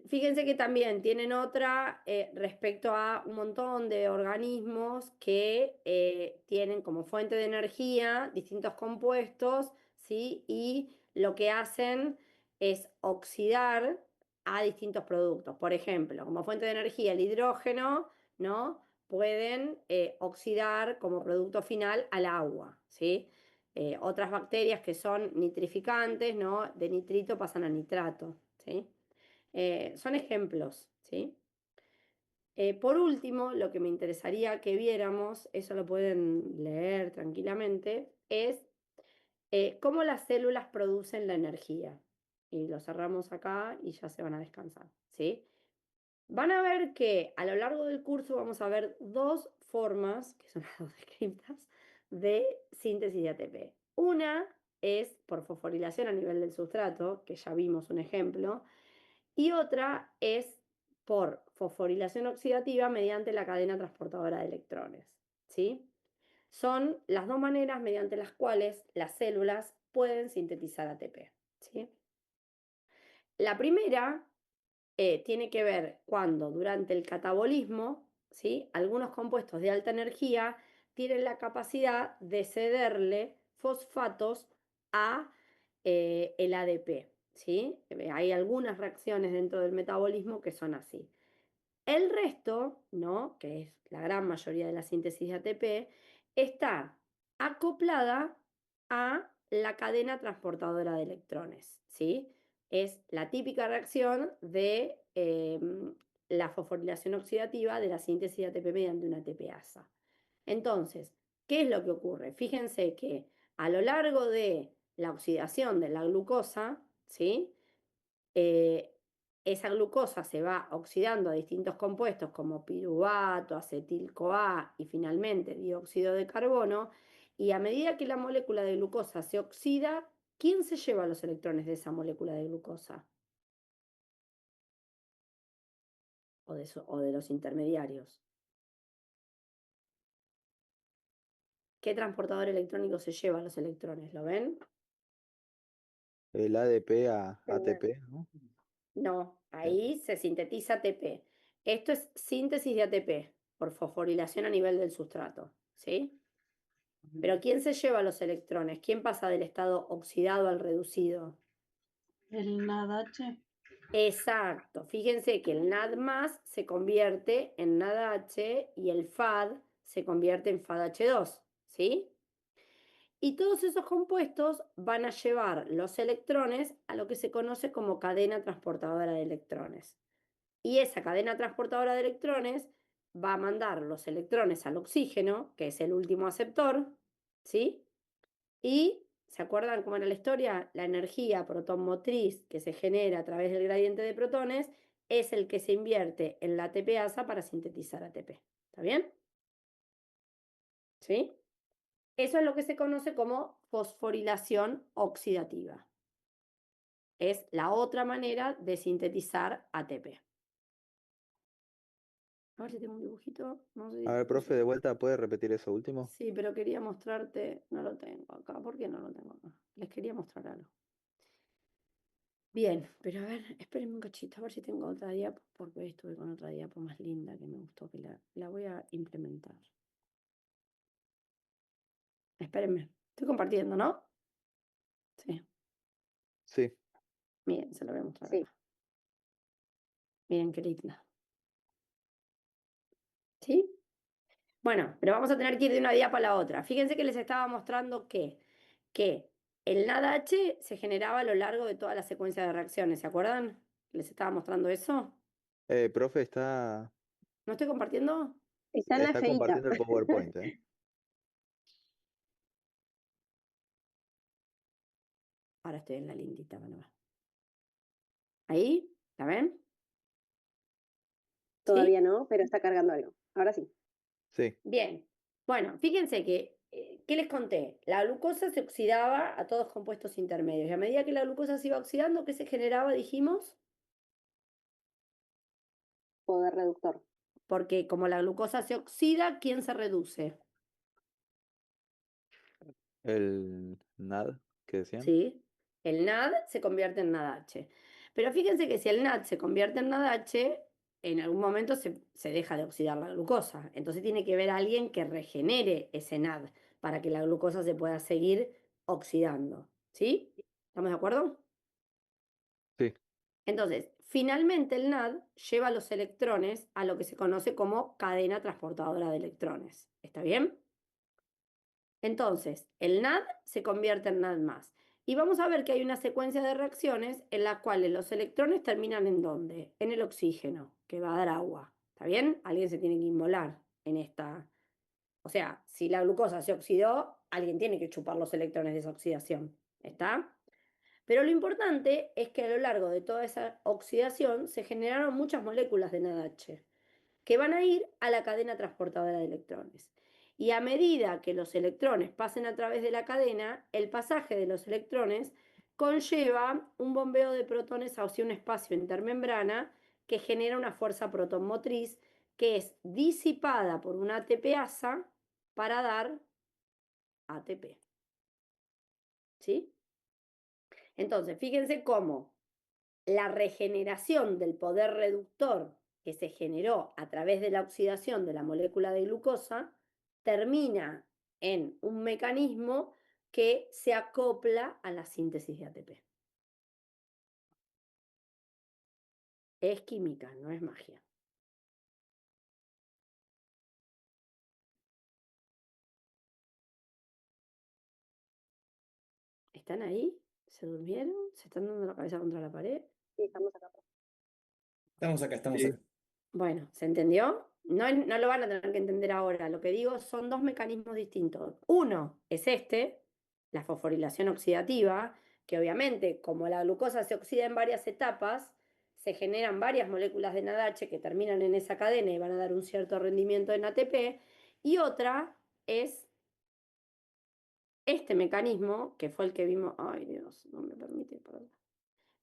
fíjense que también tienen otra respecto a un montón de organismos que tienen como fuente de energía distintos compuestos, ¿sí? Y lo que hacen es oxidar a distintos productos. Por ejemplo, como fuente de energía el hidrógeno, ¿no? Pueden oxidar como producto final al agua, ¿sí? Otras bacterias que son nitrificantes, ¿no? De nitrito pasan a nitrato, ¿sí? Son ejemplos, ¿sí? Por último, lo que me interesaría que viéramos, eso lo pueden leer tranquilamente, es cómo las células producen la energía. Y lo cerramos acá y ya se van a descansar, ¿sí? Van a ver que a lo largo del curso vamos a ver dos formas, que son las dos descritas, de síntesis de ATP. Una es por fosforilación a nivel del sustrato, que ya vimos un ejemplo, y otra es por fosforilación oxidativa mediante la cadena transportadora de electrones, ¿sí? Son las dos maneras mediante las cuales las células pueden sintetizar ATP, ¿sí? La primera tiene que ver cuando durante el catabolismo, ¿sí? Algunos compuestos de alta energía tienen la capacidad de cederle fosfatos a el ADP, ¿sí? Hay algunas reacciones dentro del metabolismo que son así. El resto, ¿no? Que es la gran mayoría de la síntesis de ATP, está acoplada a la cadena transportadora de electrones, ¿sí? Es la típica reacción de la fosforilación oxidativa de la síntesis de ATP mediante una ATPasa. Entonces, ¿qué es lo que ocurre? Fíjense que a lo largo de la oxidación de la glucosa, ¿sí? Esa glucosa se va oxidando a distintos compuestos como piruvato, acetil-CoA y finalmente dióxido de carbono. Y a medida que la molécula de glucosa se oxida, ¿quién se lleva los electrones de esa molécula de glucosa? O de los intermediarios. ¿Qué transportador electrónico se lleva los electrones? ¿Lo ven? El ADP a ATP, ¿no? No, Eh, ahí se sintetiza ATP. Esto es síntesis de ATP por fosforilación a nivel del sustrato, ¿sí? Pero ¿quién se lleva los electrones? ¿Quién pasa del estado oxidado al reducido? El NADH. Exacto. Fíjense que el NAD+ se convierte en NADH y el FAD se convierte en FADH2, ¿sí? Y todos esos compuestos van a llevar los electrones a lo que se conoce como cadena transportadora de electrones. Y esa cadena transportadora de electrones va a mandar los electrones al oxígeno, que es el último aceptor, ¿sí? Y, ¿se acuerdan cómo era la historia? La energía proton motriz que se genera a través del gradiente de protones es el que se invierte en la ATPasa para sintetizar ATP. ¿Está bien? ¿Sí? Eso es lo que se conoce como fosforilación oxidativa. Es la otra manera de sintetizar ATP. A ver si tengo un dibujito. No sé si A ver, profe, de vuelta, ¿puede repetir eso último? Sí, pero quería mostrarte. No lo tengo acá. ¿Por qué no lo tengo acá? Les quería mostrar algo. Bien, pero a ver, espérenme un cachito, a ver si tengo otra diapo, porque hoy estuve con otra diapo más linda que me gustó, que la voy a implementar. Espérenme, estoy compartiendo, ¿no? Sí, Sí. miren, se lo voy a mostrar Sí. acá. Miren qué linda. ¿Sí? Bueno, pero vamos a tener que ir de una diapa a la otra. Fíjense que les estaba mostrando que el NADH se generaba a lo largo de toda la secuencia de reacciones, ¿se acuerdan? ¿Les estaba mostrando eso? Profe, está, ¿No estoy compartiendo? Está en la está feita. compartiendo el PowerPoint, ¿eh? Ahora estoy en la lindita, bueno, va. ¿Ahí? ¿La ven? Todavía no, pero está cargando algo. Ahora sí. Sí. Bien. Bueno, fíjense que, ¿qué les conté? La glucosa se oxidaba a todos compuestos intermedios. Y a medida que la glucosa se iba oxidando, ¿qué se generaba? Dijimos, Poder reductor. porque como la glucosa se oxida, ¿quién se reduce? El NAD, ¿qué decían? ¿Sí? El NAD se convierte en NADH. Pero fíjense que si el NAD se convierte en NADH, en algún momento se deja de oxidar la glucosa. Entonces tiene que haber alguien que regenere ese NAD para que la glucosa se pueda seguir oxidando. ¿Sí? ¿Estamos de acuerdo? Sí. Entonces, finalmente el NAD lleva los electrones a lo que se conoce como cadena transportadora de electrones. ¿Está bien? Entonces, el NAD se convierte en NAD+. Y vamos a ver que hay una secuencia de reacciones en las cuales los electrones terminan ¿en dónde? En el oxígeno, que va a dar agua. ¿Está bien? Alguien se tiene que inmolar en esta. O sea, si la glucosa se oxidó, alguien tiene que chupar los electrones de esa oxidación. ¿Está? Pero lo importante es que a lo largo de toda esa oxidación se generaron muchas moléculas de NADH que van a ir a la cadena transportadora de electrones. Y a medida que los electrones pasen a través de la cadena, el pasaje de los electrones conlleva un bombeo de protones hacia un espacio intermembrana que genera una fuerza protonmotriz que es disipada por una ATPasa para dar ATP. ¿Sí? Entonces, fíjense cómo la regeneración del poder reductor que se generó a través de la oxidación de la molécula de glucosa termina en un mecanismo que se acopla a la síntesis de ATP. Es química, no es magia. ¿Están ahí? ¿Se durmieron? ¿Se están dando la cabeza contra la pared? Sí, estamos acá. Estamos acá, estamos Sí. acá. Bueno, ¿se entendió? No, no lo van a tener que entender ahora. Lo que digo son dos mecanismos distintos. Uno es este, la fosforilación oxidativa, que obviamente como la glucosa se oxida en varias etapas, se generan varias moléculas de NADH que terminan en esa cadena y van a dar un cierto rendimiento en ATP. Y otra es este mecanismo, que fue el que vimos. Ay, Dios, no me permite, perdón.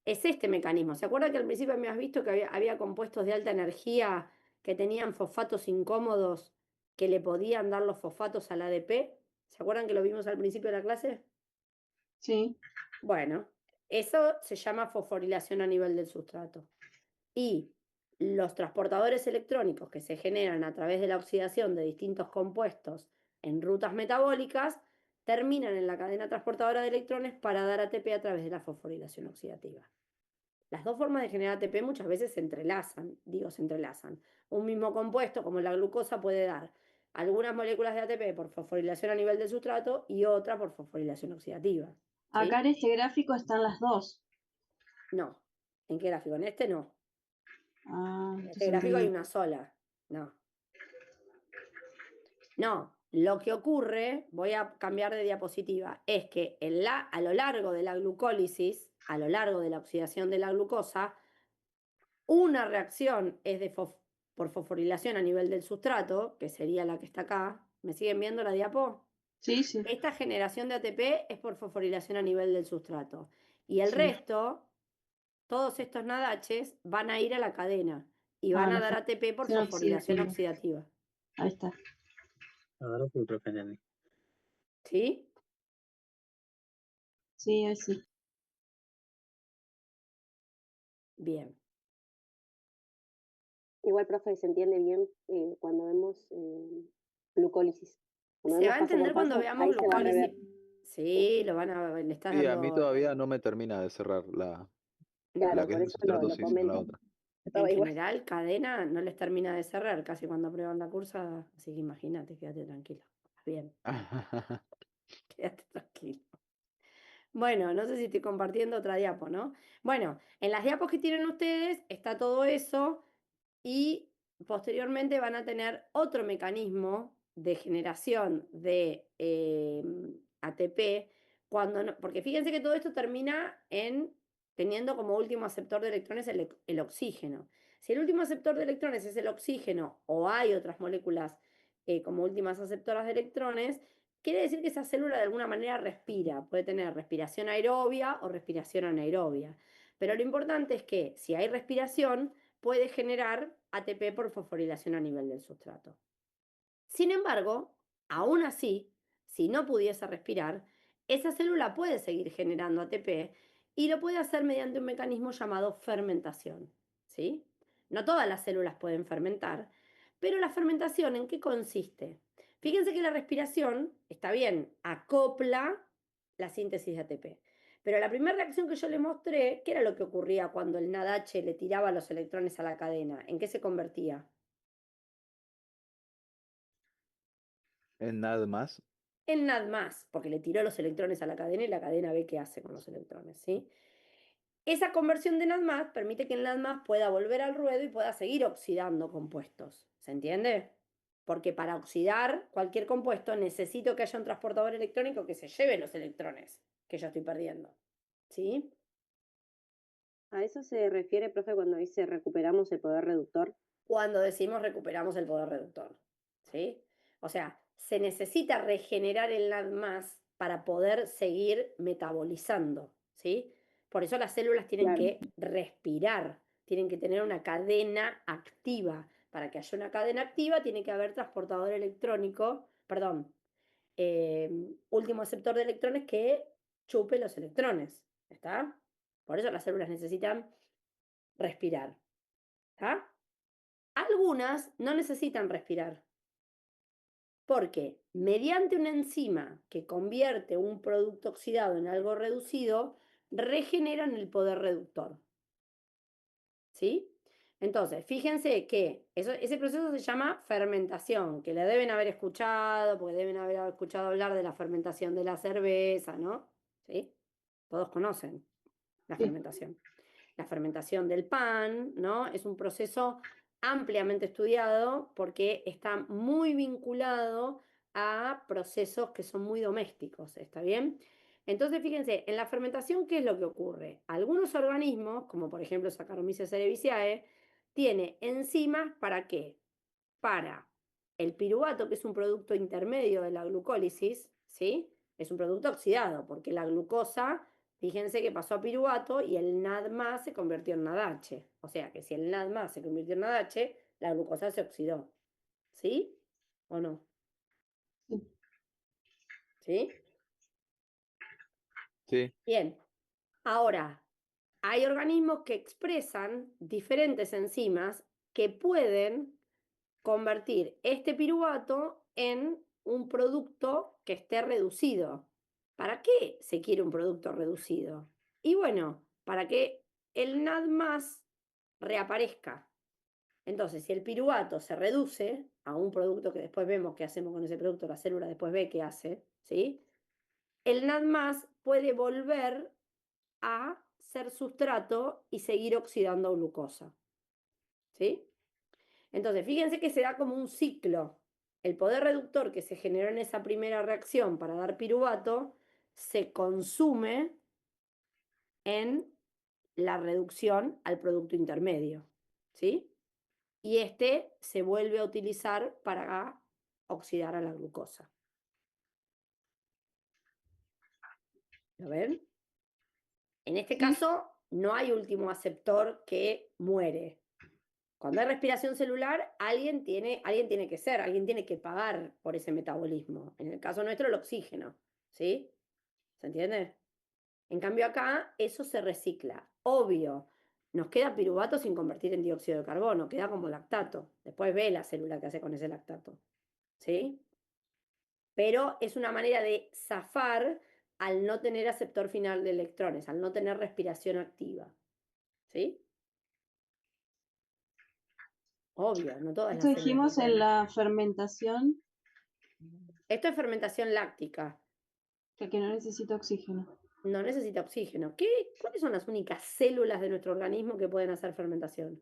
Es este mecanismo. ¿Se acuerda que al principio me has visto que había compuestos de alta energía que tenían fosfatos incómodos que le podían dar los fosfatos al ADP? ¿Se acuerdan que lo vimos al principio de la clase? Sí. Bueno, eso se llama fosforilación a nivel del sustrato. Y los transportadores electrónicos que se generan a través de la oxidación de distintos compuestos en rutas metabólicas terminan en la cadena transportadora de electrones para dar ATP a través de la fosforilación oxidativa. Las dos formas de generar ATP muchas veces se entrelazan, digo se entrelazan. Un mismo compuesto como la glucosa puede dar algunas moléculas de ATP por fosforilación a nivel del sustrato y otra por fosforilación oxidativa. ¿Sí? Acá en este gráfico están las dos. No. ¿En qué gráfico? En este no. Ah, En este entonces gráfico hay no. una sola. No. No. Lo que ocurre, voy a cambiar de diapositiva, es que a lo largo de la glucólisis, a lo largo de la oxidación de la glucosa, una reacción es por fosforilación a nivel del sustrato, que sería la que está acá. ¿Me siguen viendo la diapo? Sí, sí, Esta generación de ATP es por fosforilación a nivel del sustrato. Y el sí. resto, todos estos NADHs, van a ir a la cadena y van Ah, a la dar ATP por fosforilación fosforilación oxidativa. oxidativa. Ahí está. Ahora fue profe Nani. ¿Sí? Sí, ahí sí. Bien. Igual, profe, se entiende bien cuando vemos glucólisis. Cuando Se va vemos a paso entender por cuando paso, veamos ahí se va a rever. glucólisis. Sí, lo van a le estás Sí, a mí dando. todavía no me termina de cerrar la Claro, que es por del eso sustrato lo sí, sino la comento. otra. En Estaba igual. general, cadena no les termina de cerrar casi cuando aprueban la cursa, así que imagínate, quédate tranquilo. Bien, quédate tranquilo. Bueno, no sé si estoy compartiendo otra diapo, ¿no? Bueno, en las diapos que tienen ustedes está todo eso y posteriormente van a tener otro mecanismo de generación de ATP, porque fíjense que todo esto termina en teniendo como último aceptor de electrones el oxígeno. Si el último aceptor de electrones es el oxígeno o hay otras moléculas como últimas aceptoras de electrones, quiere decir que esa célula de alguna manera respira, puede tener respiración aerobia o respiración anaerobia. Pero lo importante es que si hay respiración, puede generar ATP por fosforilación a nivel del sustrato. Sin embargo, aún así, si no pudiese respirar, esa célula puede seguir generando ATP y lo puede hacer mediante un mecanismo llamado fermentación. ¿Sí? No todas las células pueden fermentar, pero la fermentación, ¿en qué consiste? Fíjense que la respiración, está bien, acopla la síntesis de ATP. Pero la primera reacción que yo les mostré, ¿qué era lo que ocurría cuando el NADH le tiraba los electrones a la cadena? ¿En qué se convertía? En nada más. En NAD+, porque le tiró los electrones a la cadena y la cadena ve qué hace con los electrones, ¿sí? Esa conversión de NAD+ permite que el NAD+ pueda volver al ruedo y pueda seguir oxidando compuestos. ¿Se entiende? Porque para oxidar cualquier compuesto necesito que haya un transportador electrónico que se lleve los electrones que yo estoy perdiendo. ¿Sí? ¿A eso se refiere, profe, cuando dice recuperamos el poder reductor? Cuando decimos recuperamos el poder reductor. ¿Sí? O sea, se necesita regenerar el NAD+ para poder seguir metabolizando. ¿Sí? Por eso las células tienen Claro. que respirar, tienen que tener una cadena activa. Para que haya una cadena activa tiene que haber transportador electrónico, perdón, último aceptor de electrones que chupe los electrones. ¿Está? Por eso las células necesitan respirar. ¿Está? Algunas no necesitan respirar, porque mediante una enzima que convierte un producto oxidado en algo reducido, regeneran el poder reductor. ¿Sí? Entonces, fíjense que ese proceso se llama fermentación, que le deben haber escuchado, porque deben haber escuchado hablar de la fermentación de la cerveza, ¿no? ¿Sí? Todos conocen la Sí. fermentación. La fermentación del pan, ¿no? Es un proceso ampliamente estudiado porque está muy vinculado a procesos que son muy domésticos, ¿está bien? Entonces, fíjense, en la fermentación, ¿qué es lo que ocurre? Algunos organismos, como por ejemplo Saccharomyces cerevisiae, tiene enzimas ¿para qué? Para el piruvato, que es un producto intermedio de la glucólisis, ¿sí? Es un producto oxidado, porque la glucosa, fíjense que pasó a piruvato y el NAD+ se convirtió en NADH. O sea que si el NAD+ se convirtió en NADH, la glucosa se oxidó. ¿Sí? ¿O no? Sí. ¿Sí? Sí. Bien. Ahora, hay organismos que expresan diferentes enzimas que pueden convertir este piruvato en un producto que esté reducido. ¿Para qué se quiere un producto reducido? Y bueno, para que el NAD+ reaparezca. Entonces, si el piruvato se reduce a un producto que después vemos qué hacemos con ese producto, la célula después ve qué hace, ¿sí? El NAD+ puede volver a ser sustrato y seguir oxidando glucosa, ¿sí? Entonces, fíjense que se da como un ciclo. El poder reductor que se generó en esa primera reacción para dar piruvato se consume en la reducción al producto intermedio, ¿sí? Y este se vuelve a utilizar para oxidar a la glucosa. ¿Lo ven? En este Sí. caso, no hay último aceptor que muere. Cuando hay respiración celular, alguien tiene que pagar por ese metabolismo. En el caso nuestro, el oxígeno, ¿sí? ¿Se entiende? En cambio acá, eso se recicla. Obvio, nos queda piruvato sin convertir en dióxido de carbono, queda como lactato. Después ve la célula que hace con ese lactato, ¿sí? Pero es una manera de zafar al no tener aceptor final de electrones, al no tener respiración activa, ¿sí? Obvio, no todas Esto las células dijimos lo en tienen. la fermentación, Esto es fermentación láctica. que no necesita oxígeno. No necesita oxígeno. ¿Cuáles son las únicas células de nuestro organismo que pueden hacer fermentación?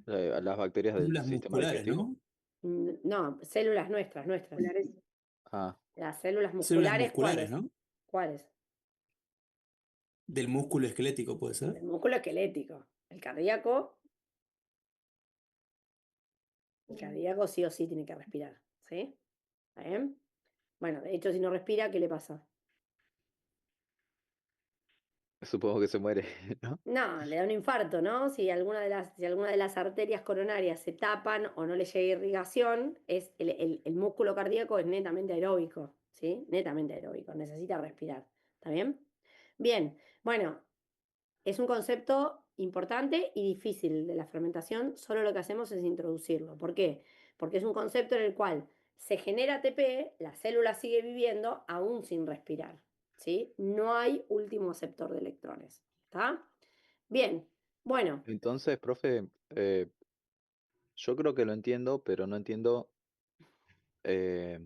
Las bacterias del Células sistema musculares, digestivo. ¿no? No, células nuestras. Polares. Ah, Las células Células musculares, musculares, ¿cuáles? ¿no? ¿Cuáles? Del músculo esquelético, puede ser. El músculo esquelético. El cardíaco sí o sí tiene que respirar, ¿sí? ¿Está bien? Bueno, de hecho, si no respira, ¿qué le pasa? supongo que se muere, ¿no? No, le da un infarto, ¿no? Si alguna de las arterias coronarias se tapan o no le llega irrigación, el músculo cardíaco es netamente aeróbico, ¿sí? Netamente aeróbico, necesita respirar. ¿Está bien? Bien, bueno, es un concepto importante y difícil de la fermentación, solo lo que hacemos es introducirlo. ¿Por qué? Porque es un concepto en el cual se genera ATP, la célula sigue viviendo aún sin respirar, ¿sí? No hay último aceptor de electrones, ¿está? Bien, bueno, Entonces, profe, yo creo que lo entiendo, pero no entiendo. eh,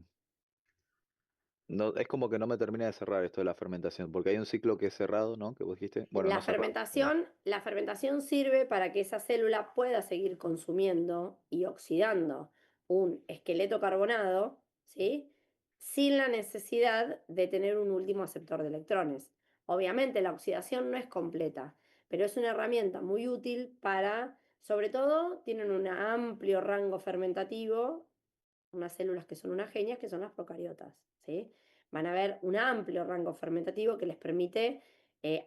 no, es como que no me termina de cerrar esto de la fermentación, porque hay un ciclo que es cerrado, ¿no? Que vos dijiste. Bueno, no cerrado. la fermentación sirve para que esa célula pueda seguir consumiendo y oxidando un esqueleto carbonado, ¿sí? Sin la necesidad de tener un último aceptor de electrones. Obviamente la oxidación no es completa, pero es una herramienta muy útil para, sobre todo, tienen un amplio rango fermentativo, unas células que son unas genias, que son las procariotas, ¿sí? Van a ver un amplio rango fermentativo que les permite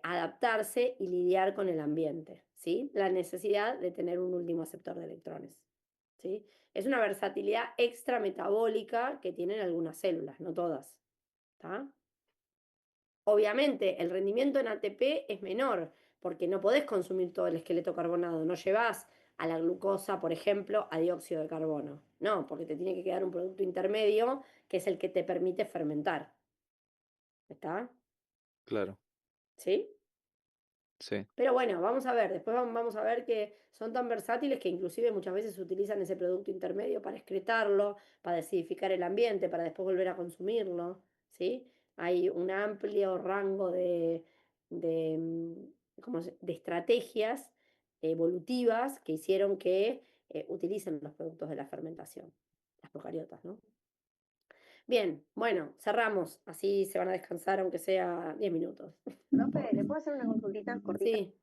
adaptarse y lidiar con el ambiente, ¿sí? La necesidad de tener un último aceptor de electrones, ¿sí? Es una versatilidad extrametabólica que tienen algunas células, no todas, ¿está? Obviamente, el rendimiento en ATP es menor, porque no podés consumir todo el esqueleto carbonado, no llevas a la glucosa, por ejemplo, a dióxido de carbono. No, porque te tiene que quedar un producto intermedio que es el que te permite fermentar. ¿Está? Claro, ¿Sí? sí. Pero bueno, vamos a ver, después vamos a ver que son tan versátiles que inclusive muchas veces utilizan ese producto intermedio para excretarlo, para acidificar el ambiente, para después volver a consumirlo, ¿sí? Hay un amplio rango de estrategias evolutivas que hicieron que utilicen los productos de la fermentación, las procariotas, ¿no? Bien, bueno, cerramos, así se van a descansar aunque sea 10 minutos. Profe, ¿le puedo hacer una consultita cortita? Sí.